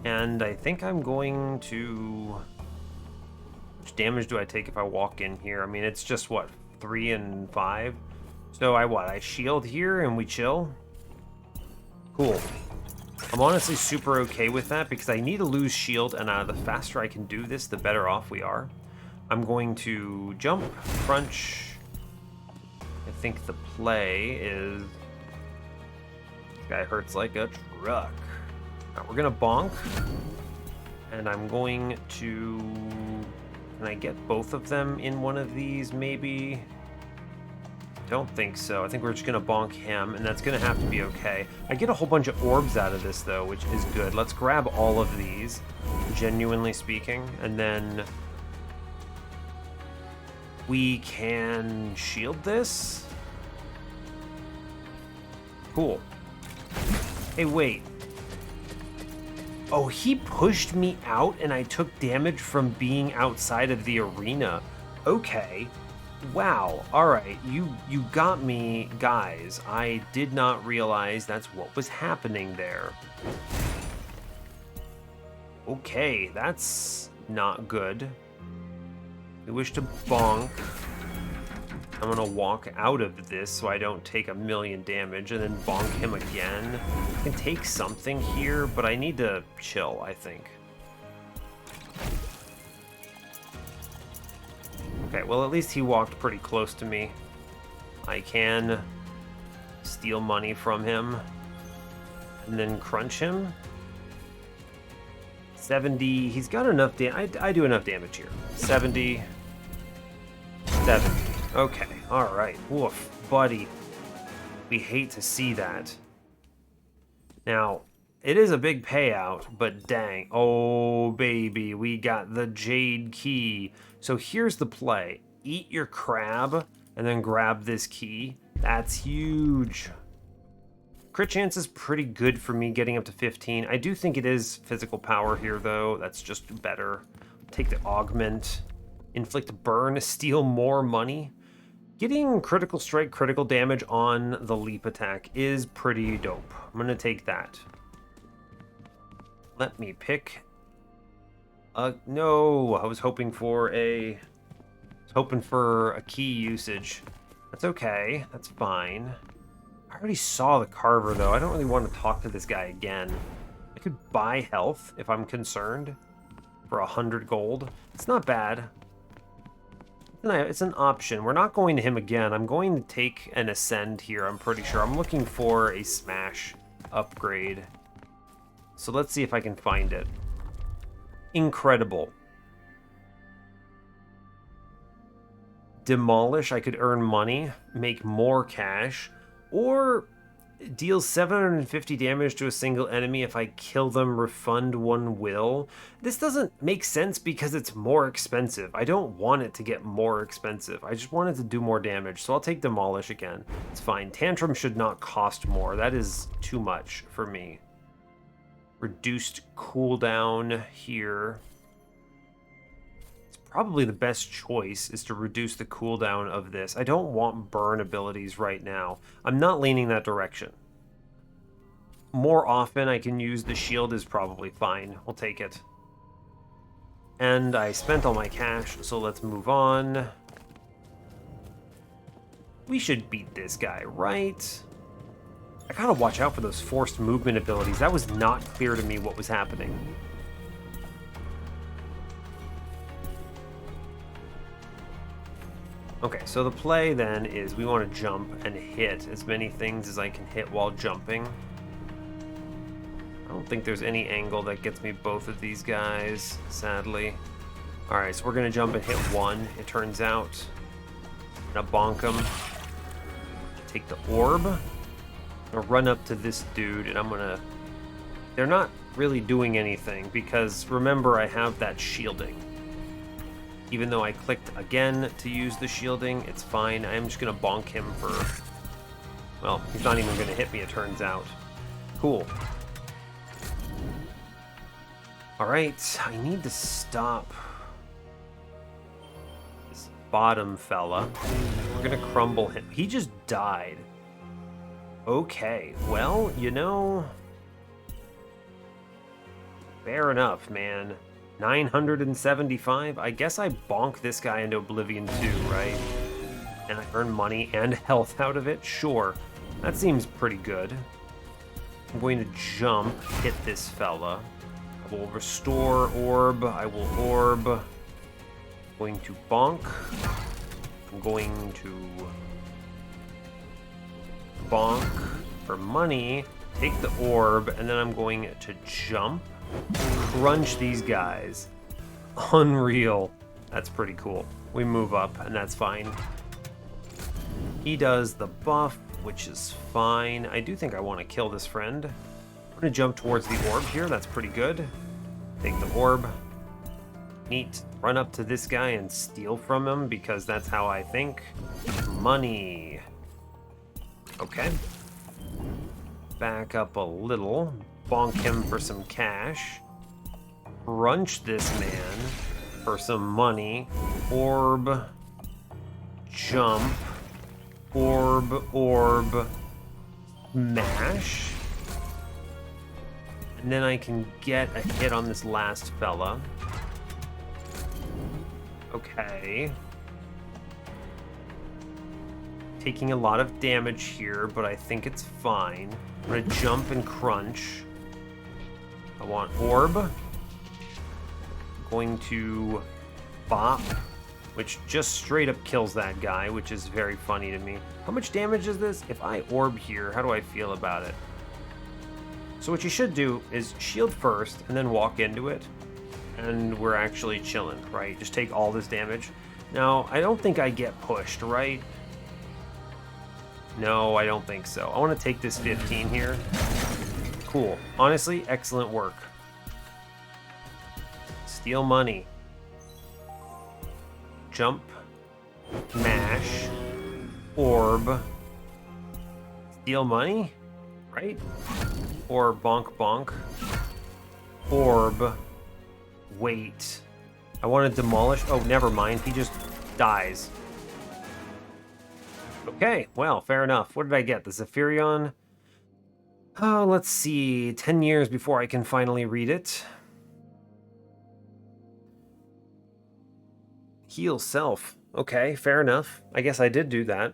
And I think I'm going to... How much damage do I take if I walk in here? I mean, it's just, what, 3 and 5? So I shield here and we chill? Cool. I'm honestly super okay with that because I need to lose shield, and the faster I can do this, the better off we are. I'm going to jump, crunch... I think the play is... This guy hurts like a truck. Right, we're gonna bonk. And I'm going to... Can I get both of them in one of these, maybe? Don't think so. I think we're just gonna bonk him, and that's gonna have to be okay. I get a whole bunch of orbs out of this, though, which is good. Let's grab all of these, genuinely speaking, and then... We can shield this? Cool. Hey, wait. Oh, he pushed me out and I took damage from being outside of the arena. Okay. Wow. Alright, you got me, guys. I did not realize that's what was happening there. Okay, that's not good. We wish to bonk. I'm gonna walk out of this so I don't take 1,000,000 damage, and then bonk him again. I can take something here, but I need to chill, I think. Okay, well, at least he walked pretty close to me. I can steal money from him and then crunch him. 70. He's got enough damage. I do enough damage here. 70. 70. Okay, alright. Woof, buddy. We hate to see that. Now, it is a big payout, but dang. Oh, baby, we got the Jade Key. So here's the play. Eat your crab, and then grab this key. That's huge. Crit chance is pretty good for me, getting up to 15. I do think it is physical power here, though. That's just better. Take the augment. Inflict burn, steal more money. Getting critical strike, critical damage on the leap attack is pretty dope. I'm gonna take that. Let me pick. No, I was hoping for a key usage. That's okay. That's fine. I already saw the carver, though. I don't really want to talk to this guy again. I could buy health if I'm concerned for 100 gold. It's not bad. It's an option. We're not going to him again. I'm going to take an ascend here, I'm pretty sure. I'm looking for a smash upgrade. So let's see if I can find it. Incredible. Demolish, I could earn money, make more cash, or deal 750 damage to a single enemy if I kill them, refund 1 will. This doesn't make sense because it's more expensive. I don't want it to get more expensive. I just want it to do more damage, so I'll take Demolish again. It's fine. Tantrum should not cost more. That is too much for me. Reduced cooldown here. Probably the best choice is to reduce the cooldown of this. I don't want burn abilities right now. I'm not leaning that direction. More often I can use the shield is probably fine. We'll take it. And I spent all my cash, so let's move on. We should beat this guy, right? I gotta watch out for those forced movement abilities. That was not clear to me what was happening. Okay, so the play then is we want to jump and hit as many things as I can hit while jumping. I don't think there's any angle that gets me both of these guys, sadly. Alright, so we're going to jump and hit 1, it turns out. I'm gonna bonk him. Take the orb. I'm gonna run up to this dude, and I'm gonna... They're not really doing anything, because remember I have that shielding. Even though I clicked again to use the shielding, it's fine. I'm just going to bonk him for... Well, he's not even going to hit me, it turns out. Cool. Alright, I need to stop this bottom fella. We're going to crumble him. He just died. Okay, well, you know... Fair enough, man. 975? I guess I bonk this guy into oblivion too, right? And I earn money and health out of it? Sure. That seems pretty good. I'm going to jump, hit this fella. I will restore orb. I will orb. I'm going to bonk. I'm going to bonk for money. Take the orb, and then I'm going to jump. Crunch these guys. Unreal. That's pretty cool. We move up, and that's fine. He does the buff, which is fine. I do think I want to kill this friend. I'm going to jump towards the orb here. That's pretty good. Take the orb. Neat. Run up to this guy and steal from him, because that's how I think. Money. Okay. Back up a little. Bonk him for some cash. Crunch this man for some money. Orb. Jump. Orb. Mash. And then I can get a hit on this last fella. Okay. Taking a lot of damage here, but I think it's fine. I'm gonna jump and crunch. I want orb. I'm going to bop, which just straight up kills that guy, which is very funny to me. How much damage is this? If I orb here, how do I feel about it? So what you should do is shield first and then walk into it, and we're actually chilling, right? Just take all this damage. Now, I don't think I get pushed, right? No, I don't think so. I want to take this 15 here. Cool. Honestly, excellent work. Steal money. Jump. Mash. Orb. Steal money? Right? Or bonk. Orb. Wait. I want to demolish. Oh, never mind. He just dies. Okay, well, fair enough. What did I get? The Zephyrion? Oh, let's see. 10 years before I can finally read it. Heal self. Okay, fair enough. I guess I did do that.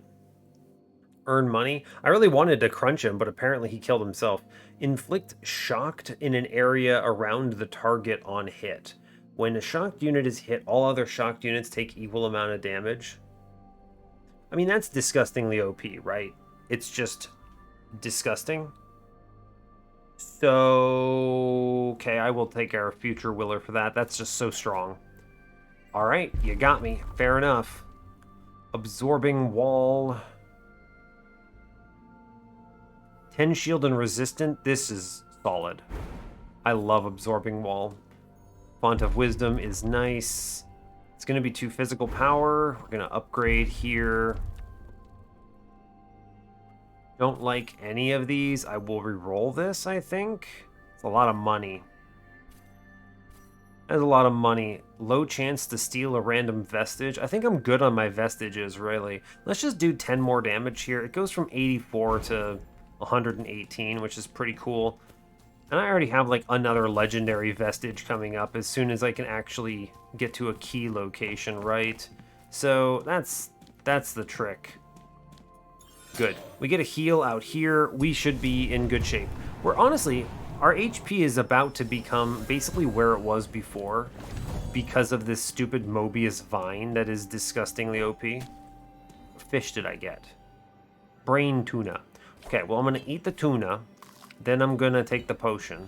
Earn money. I really wanted to crunch him, but apparently he killed himself. Inflict shocked in an area around the target on hit. When a shocked unit is hit, all other shocked units take equal amount of damage. I mean, that's disgustingly OP, right? It's just disgusting. So, okay, I will take our future Willer for that. That's just so strong. All right, you got me. Fair enough. Absorbing Wall. 10 shield and resistant. This is solid. I love Absorbing Wall. Font of Wisdom is nice. It's going to be 2 physical power. We're going to upgrade here. Don't like any of these. I will re-roll this, I think. It's a lot of money. That's a lot of money. Low chance to steal a random vestige. I think I'm good on my vestiges, really. Let's just do 10 more damage here. It goes from 84 to 118, which is pretty cool. And I already have like another legendary vestige coming up as soon as I can actually get to a key location, right? So that's the trick. Good. We get a heal out here. We should be in good shape. We're honestly, our HP is about to become basically where it was before because of this stupid Mobius vine that is disgustingly OP. What fish did I get? Brain tuna. Okay, well, I'm going to eat the tuna. Then I'm going to take the potion.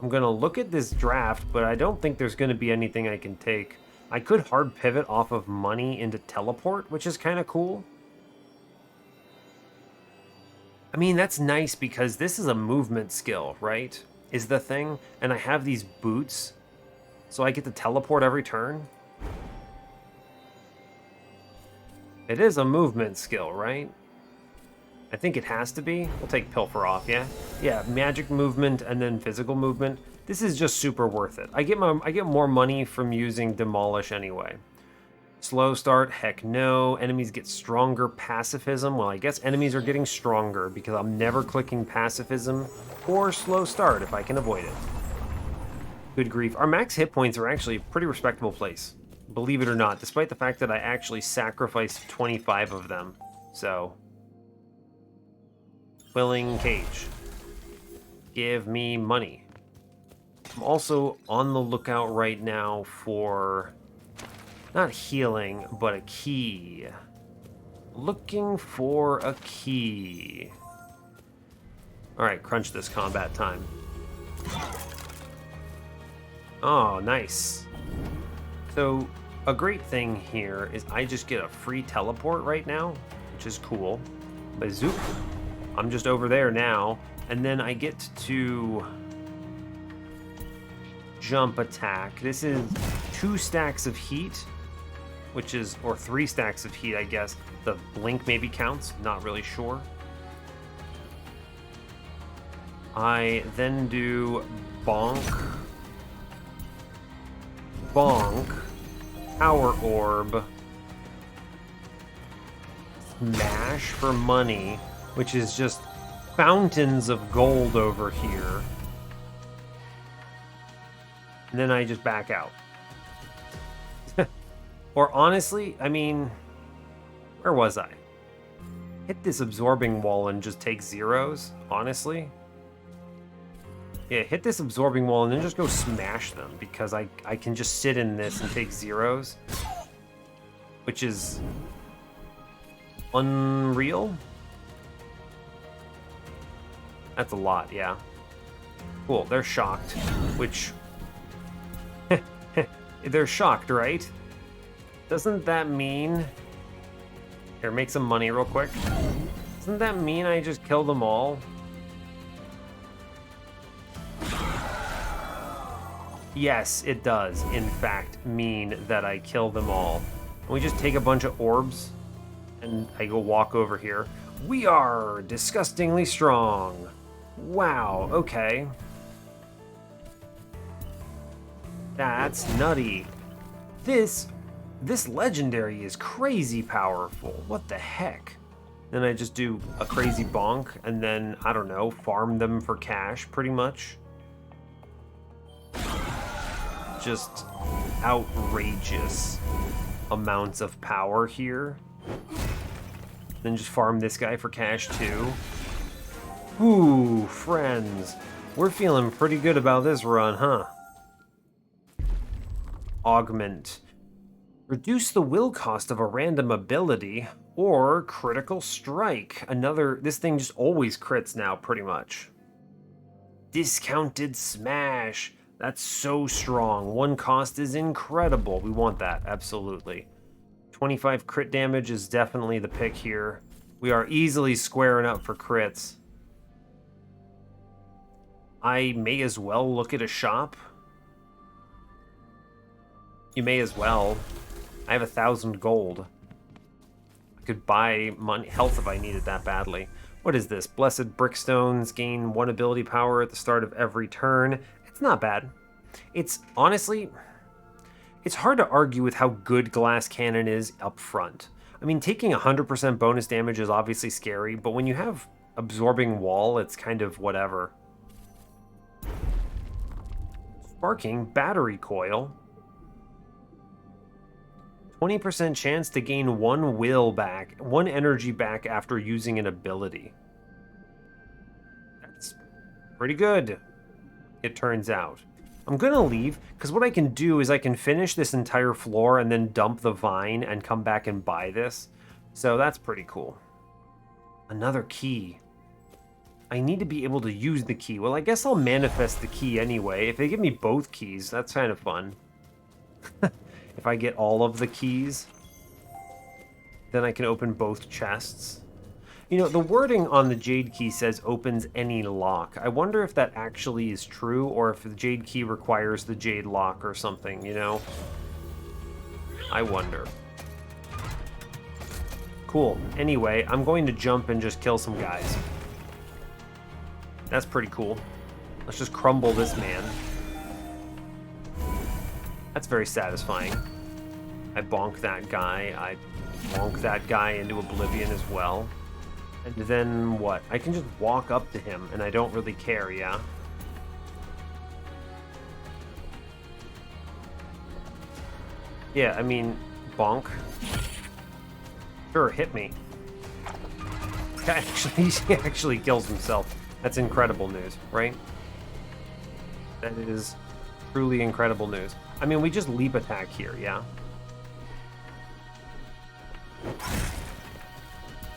I'm going to look at this draft, but I don't think there's going to be anything I can take. I could hard pivot off of money into teleport, which is kind of cool. I mean, that's nice because this is a movement skill, right? Is the thing. And I have these boots, so I get to teleport every turn. It is a movement skill, right? I think it has to be. We'll take Pilfer off, yeah? Yeah, magic movement and then physical movement. This is just super worth it. I get more money from using Demolish anyway. Slow start, heck no. Enemies get stronger. Pacifism, well, I guess enemies are getting stronger because I'm never clicking pacifism or slow start if I can avoid it. Good grief. Our max hit points are actually a pretty respectable place, believe it or not, despite the fact that I actually sacrificed 25 of them. So, Willing Cage. Give me money. I'm also on the lookout right now for not healing, but a key. Looking for a key. Alright, crunch this combat time. Oh, nice. So, a great thing here is I just get a free teleport right now, which is cool. Bazook. I'm just over there now, and then I get to jump attack. This is 2 stacks of heat, which is, or 3 stacks of heat, I guess. The blink maybe counts, not really sure. I then do bonk, bonk, power orb, smash for money, which is just fountains of gold over here. And then I just back out. Or honestly, I mean, where was I? Hit this absorbing wall and just take zeros, honestly. Yeah, hit this absorbing wall and then just go smash them because I can just sit in this and take zeros, which is unreal. That's a lot, yeah. Cool, they're shocked, which... they're shocked, right? Doesn't that mean... Here, make some money real quick. Doesn't that mean I just kill them all? Yes, it does, in fact, mean that I kill them all. We just take a bunch of orbs, and I go walk over here. We are disgustingly strong. Wow, okay. That's nutty. This legendary is crazy powerful. What the heck? Then I just do a crazy bonk, and then, I don't know, farm them for cash, pretty much. Just outrageous amounts of power here. Then just farm this guy for cash, too. Ooh, friends. We're feeling pretty good about this run, huh? augment. Reduce the will cost of a random ability or critical strike. This thing just always crits now, pretty much. Discounted smash. That's so strong. One cost is incredible. We want that, absolutely. 25 crit damage is definitely the pick here. We are easily squaring up for crits. I may as well look at a shop. You may as well. I have 1,000 gold. I could buy health if I needed that badly. What is this? Blessed Brickstones gain 1 ability power at the start of every turn. It's not bad. It's honestly, it's hard to argue with how good Glass Cannon is up front. I mean, taking 100% bonus damage is obviously scary, but when you have Absorbing Wall, it's kind of whatever. Sparking Battery Coil. 20% chance to gain 1 will back, 1 energy back after using an ability. That's pretty good, it turns out. I'm gonna leave, because what I can do is I can finish this entire floor and then dump the vine and come back and buy this. So that's pretty cool. Another key. I need to be able to use the key. Well, I guess I'll manifest the key anyway. If they give me both keys, that's kind of fun. If I get all of the keys, then I can open both chests. You know, the wording on the Jade Key says opens any lock. I wonder if that actually is true, or if the Jade Key requires the Jade Lock or something, you know? I wonder. Cool. Anyway, I'm going to jump and just kill some guys. That's pretty cool. Let's just crumble this man. That's very satisfying. I bonk that guy. I bonk that guy into oblivion as well. And then what? I can just walk up to him and I don't really care, yeah? Yeah, I mean, bonk. Sure, hit me. He actually kills himself. That's incredible news, right? That is truly incredible news. I mean, we just leap attack here, yeah?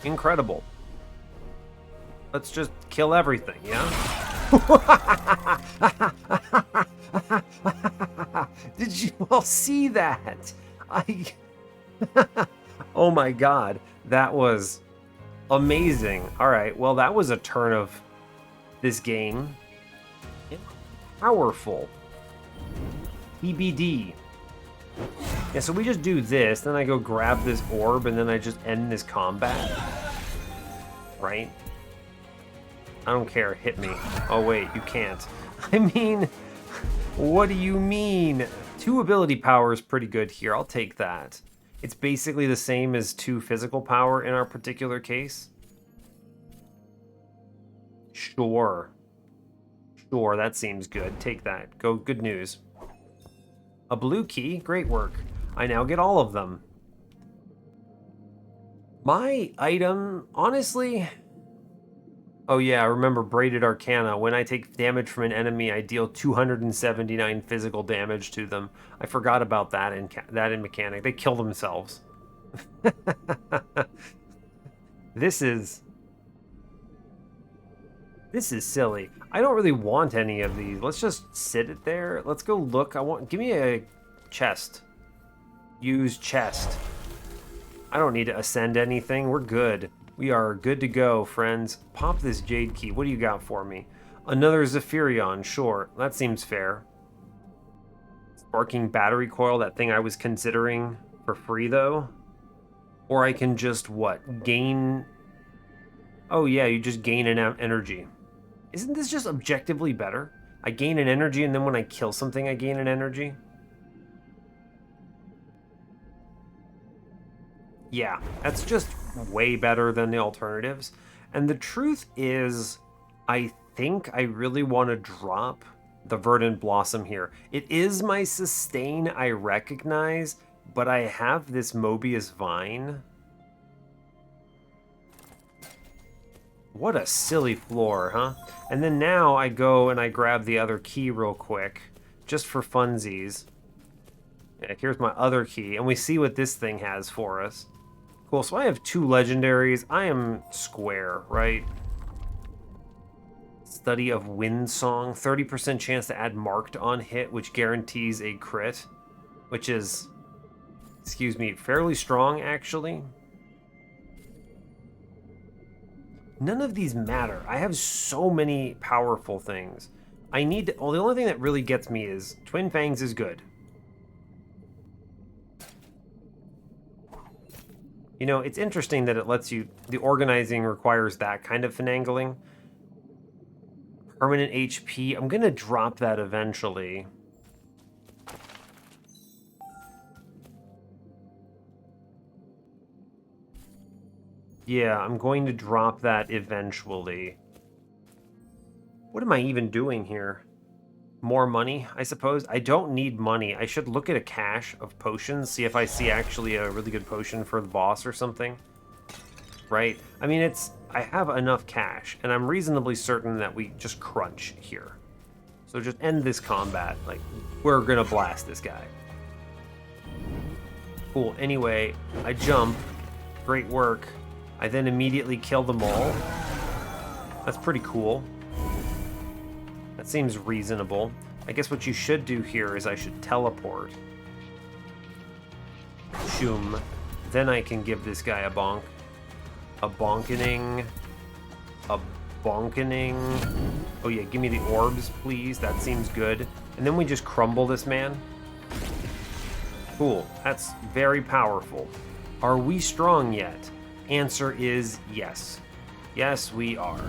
Incredible. Let's just kill everything, yeah? Did you all see that? Oh my god, that was amazing. All right, well, that was a turn of this game. Powerful. EBD. Yeah, so we just do this, then I go grab this orb, and then I just end this combat. Right? I don't care, hit me. Oh wait, you can't. I mean, what do you mean? 2 ability power is pretty good here, I'll take that. It's basically the same as 2 physical power in our particular case. Sure. Sure, that seems good. Take that. Go, good news. A blue key, great work. I now get all of them. My item, honestly... Oh yeah, I remember Braided Arcana. When I take damage from an enemy, I deal 279 physical damage to them. I forgot about that in mechanic. They kill themselves. This is silly. I don't really want any of these. Let's just sit it there. Let's go look. Give me a chest. Use chest. I don't need to ascend anything. We're good. We are good to go, friends. Pop this Jade Key. What do you got for me? Another Zephyrion. Sure. That seems fair. Sparking Battery Coil. That thing I was considering for free, though. Or I can just, what? Gain... Oh, yeah. You just gain an energy. Isn't this just objectively better? I gain an energy, and then when I kill something, I gain an energy? Yeah, that's just way better than the alternatives. And the truth is, I think I really want to drop the Verdant Blossom here. It is my sustain, I recognize, but I have this Mobius Vine. What a silly floor, huh? And then now I go and I grab the other key real quick, just for funsies. Yeah, here's my other key, and we see what this thing has for us. Cool, so I have 2 legendaries. I am square, right? Study of Wind Song, 30% chance to add marked on hit, which guarantees a crit, which is, excuse me, fairly strong, actually. None of these matter. I have so many powerful things. I need to, well, the only thing that really gets me is Twin Fangs is good. You know, it's interesting that it lets you, the organizing requires that kind of finagling. Permanent HP, I'm gonna drop that eventually. Yeah, I'm going to drop that eventually. What am I even doing here? More money, I suppose? I don't need money. I should look at a cache of potions, see if I see actually a really good potion for the boss or something. Right? I mean, I have enough cash, and I'm reasonably certain that we just crunch here. So just end this combat. Like, we're gonna blast this guy. Cool. Anyway, I jump. Great work. I then immediately kill them all. That's pretty cool. That seems reasonable. I guess what you should do here is I should teleport. Shoom. Then I can give this guy a bonk. A bonkening. A bonkening. Oh yeah, give me the orbs, please. That seems good. And then we just crumble this man. Cool. That's very powerful. Are we strong yet? Answer is yes. Yes, we are.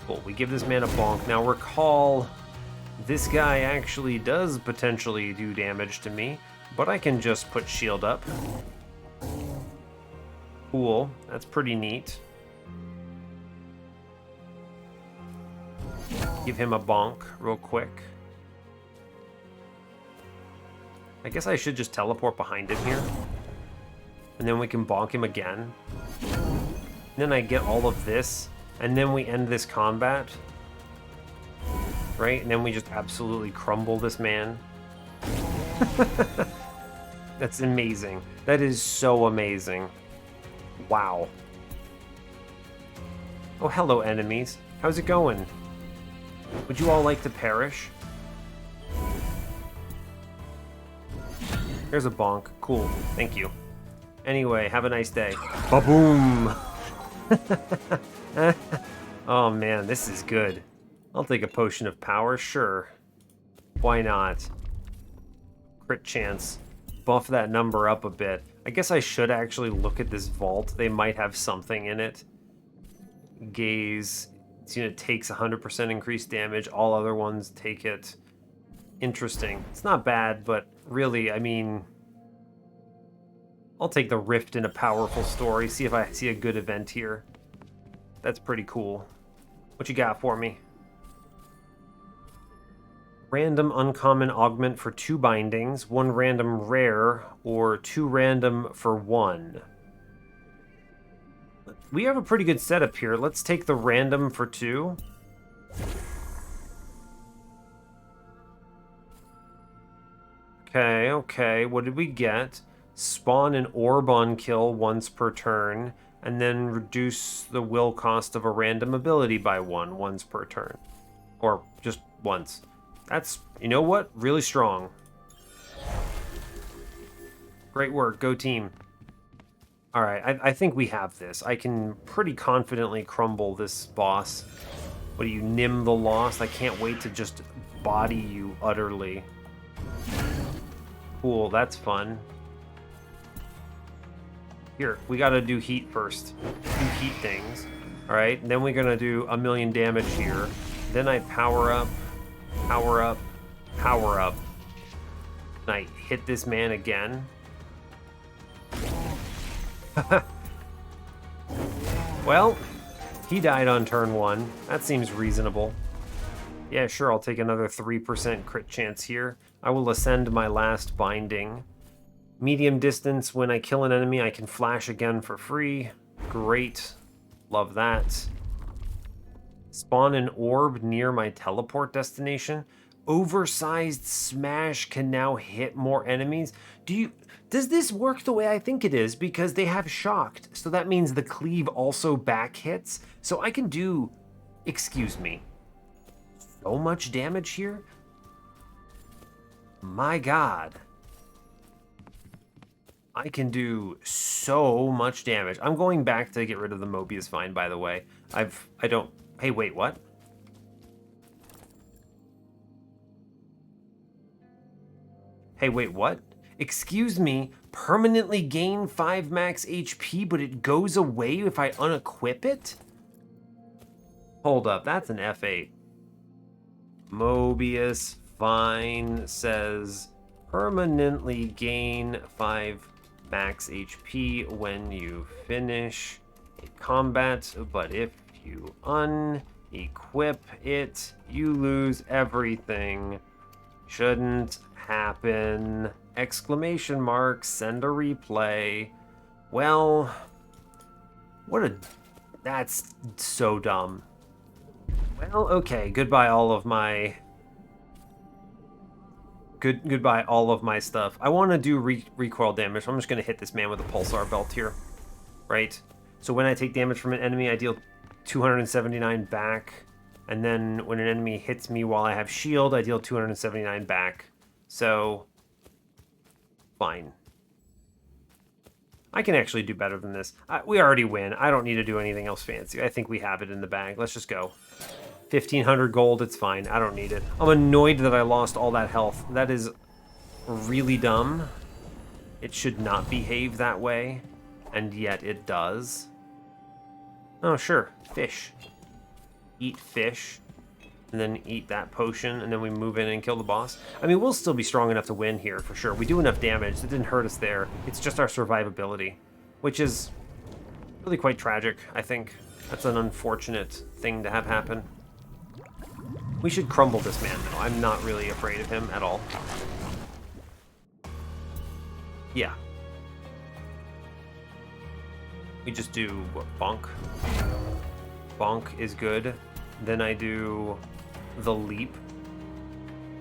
Cool. We give this man a bonk. Now recall, this guy actually does potentially do damage to me, but I can just put shield up. Cool. That's pretty neat. Give him a bonk real quick. I guess I should just teleport behind him here. And then we can bonk him again. And then I get all of this. And then we end this combat. Right? And then we just absolutely crumble this man. That's amazing. That is so amazing. Wow. Oh, hello, enemies. How's it going? Would you all like to perish? Here's a bonk. Cool. Thank you. Anyway, have a nice day. Ba-boom! Oh man, this is good. I'll take a potion of power, sure. Why not? Crit chance. Buff that number up a bit. I guess I should actually look at this vault. They might have something in it. Gaze. It takes 100% increased damage. All other ones take it. Interesting. It's not bad, but really, I mean, I'll take the rift in a powerful story. See if I see a good event here. That's pretty cool. What you got for me? Random uncommon augment for 2 bindings, 1 random rare, or 2 random for 1. We have a pretty good setup here. Let's take the random for 2. Okay. What did we get? Spawn an orb on kill once per turn, and then reduce the will cost of a random ability by 1 once per turn. Or just once. That's, you know what? Really strong. Great work. Go team. Alright, I think we have this. I can pretty confidently crumble this boss. What do you, Nim the Lost? I can't wait to just body you utterly. Cool, that's fun. Here, we gotta do heat first. Do heat things. Alright, then we're gonna do a million damage here. Then I power up, power up, power up. And I hit this man again. Well, he died on turn 1. That seems reasonable. Yeah, sure, I'll take another 3% crit chance here. I will ascend my last binding. Medium distance, when I kill an enemy, I can flash again for free. Great. Love that. Spawn an orb near my teleport destination. oversized smash can now hit more enemies. Does this work the way I think it is? Because they have shocked, so that means the cleave also back hits. So I can do, excuse me, so much damage here? My God. I can do so much damage. I'm going back to get rid of the Mobius Vine, by the way. Hey, wait, what? Hey, wait, what? Excuse me, permanently gain 5 max HP, but it goes away if I unequip it? Hold up, that's an F8. Mobius Vine says permanently gain 5 max HP when you finish a combat, but if you unequip it, you lose everything. Shouldn't happen. Exclamation mark, send a replay. Well, that's so dumb. Well, okay, goodbye all of my goodbye all of my stuff. I want to do recoil damage. I'm just going to hit this man with a pulsar belt here. Right? So when I take damage from an enemy, I deal 279 back. And then when an enemy hits me while I have shield, I deal 279 back. So, fine. I can actually do better than this. We already win. I don't need to do anything else fancy. I think we have it in the bag. Let's just go. 1,500 gold, it's fine. I don't need it. I'm annoyed that I lost all that health. That is really dumb. It should not behave that way, and yet it does. Oh, sure. Fish. Eat fish, and then eat that potion, and then we move in and kill the boss. I mean, we'll still be strong enough to win here, for sure. We do enough damage. It didn't hurt us there. It's just our survivability, which is really quite tragic, I think. That's an unfortunate thing to have happen. We should crumble this man, though. I'm not really afraid of him at all. Yeah. We just do, what, bonk? Bonk is good. Then I do the leap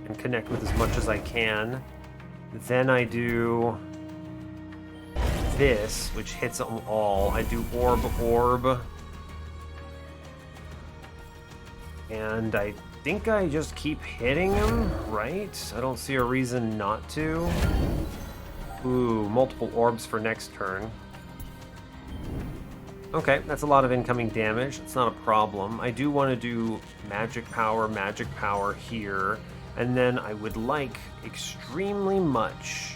and connect with as much as I can. Then I do this, which hits them all. I do orb. And I think I just keep hitting him, right? I don't see a reason not to. Ooh, multiple orbs for next turn. Okay, that's a lot of incoming damage. It's not a problem. I do want to do magic power here. And then I would like extremely much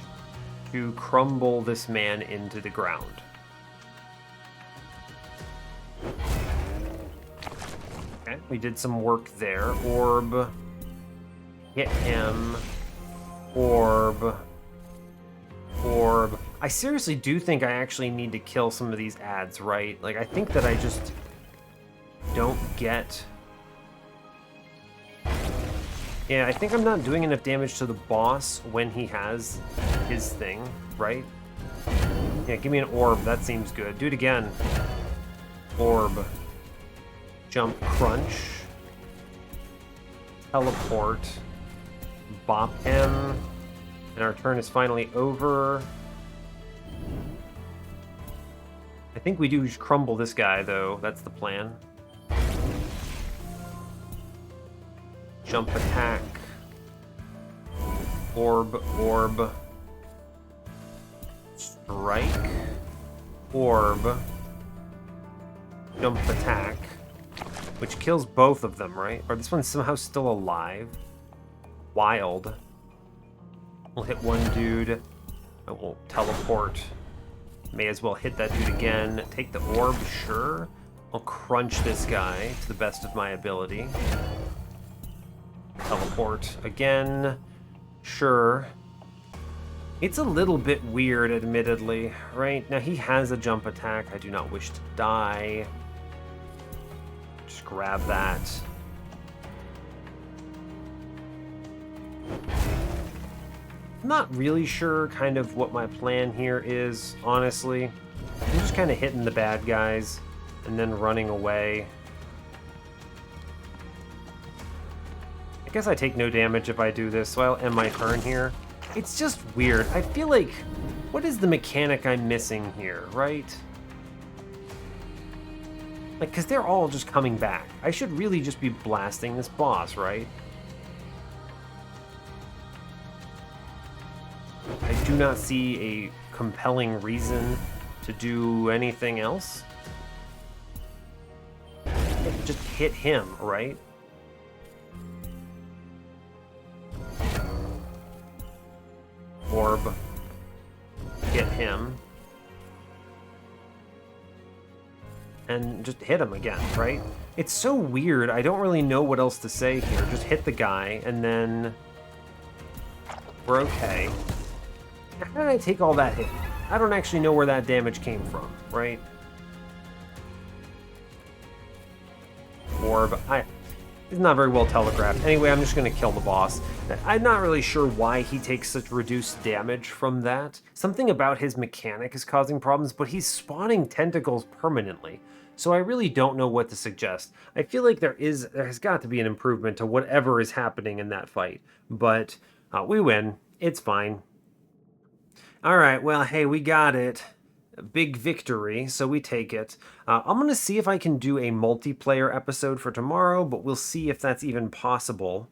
to crumble this man into the ground. Okay, we did some work there. Orb. Hit him. Orb. I seriously do think I actually need to kill some of these ads, right? Like, I think that I just don't get... Yeah, I think I'm not doing enough damage to the boss when he has his thing, right? Yeah, give me an orb. That seems good. Do it again. Orb. Jump, crunch. Teleport. Bop him. And our turn is finally over. I think we do crumble this guy, though. That's the plan. Jump attack. Orb. Strike. Orb. Jump attack. Which kills both of them, right? Or this one's somehow still alive. Wild. We'll hit one dude. I will teleport. May as well hit that dude again. Take the orb, sure. I'll crunch this guy to the best of my ability. Teleport again. Sure. It's a little bit weird, admittedly, right? Now, he has a jump attack. I do not wish to die. Just grab that. I'm not really sure kind of what my plan here is, honestly. I'm just kind of hitting the bad guys and then running away. I guess I take no damage if I do this, so I'll end my turn here. It's just weird. I feel like, what is the mechanic I'm missing here, right? Like, because they're all just coming back. I should really just be blasting this boss, right? I do not see a compelling reason to do anything else. Just hit him, right? Orb. Hit him. And just hit him again, right? It's so weird. I don't really know what else to say here. Just hit the guy, and then we're okay. How did I take all that hit? I don't actually know where that damage came from, right? Orb. It's not very well telegraphed. Anyway, I'm just going to kill the boss. I'm not really sure why he takes such reduced damage from that. Something about his mechanic is causing problems, but he's spawning tentacles permanently. So I really don't know what to suggest. I feel like there has got to be an improvement to whatever is happening in that fight. But we win. It's fine. All right, well, hey, we got it. A big victory, so we take it. I'm going to see if I can do a multiplayer episode for tomorrow, but we'll see if that's even possible.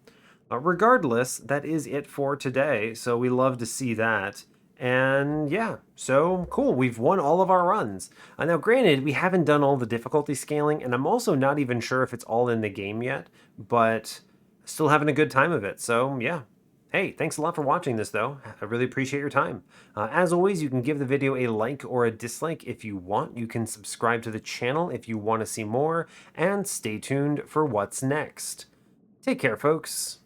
Regardless, that is it for today, so we love to see that. And yeah, so cool, we've won all of our runs. Now granted, we haven't done all the difficulty scaling, and I'm also not even sure if it's all in the game yet, but still having a good time of it, so yeah. Hey, thanks a lot for watching this, though. I really appreciate your time. As always, you can give the video a like or a dislike if you want. You can subscribe to the channel if you want to see more, and stay tuned for what's next. Take care, folks.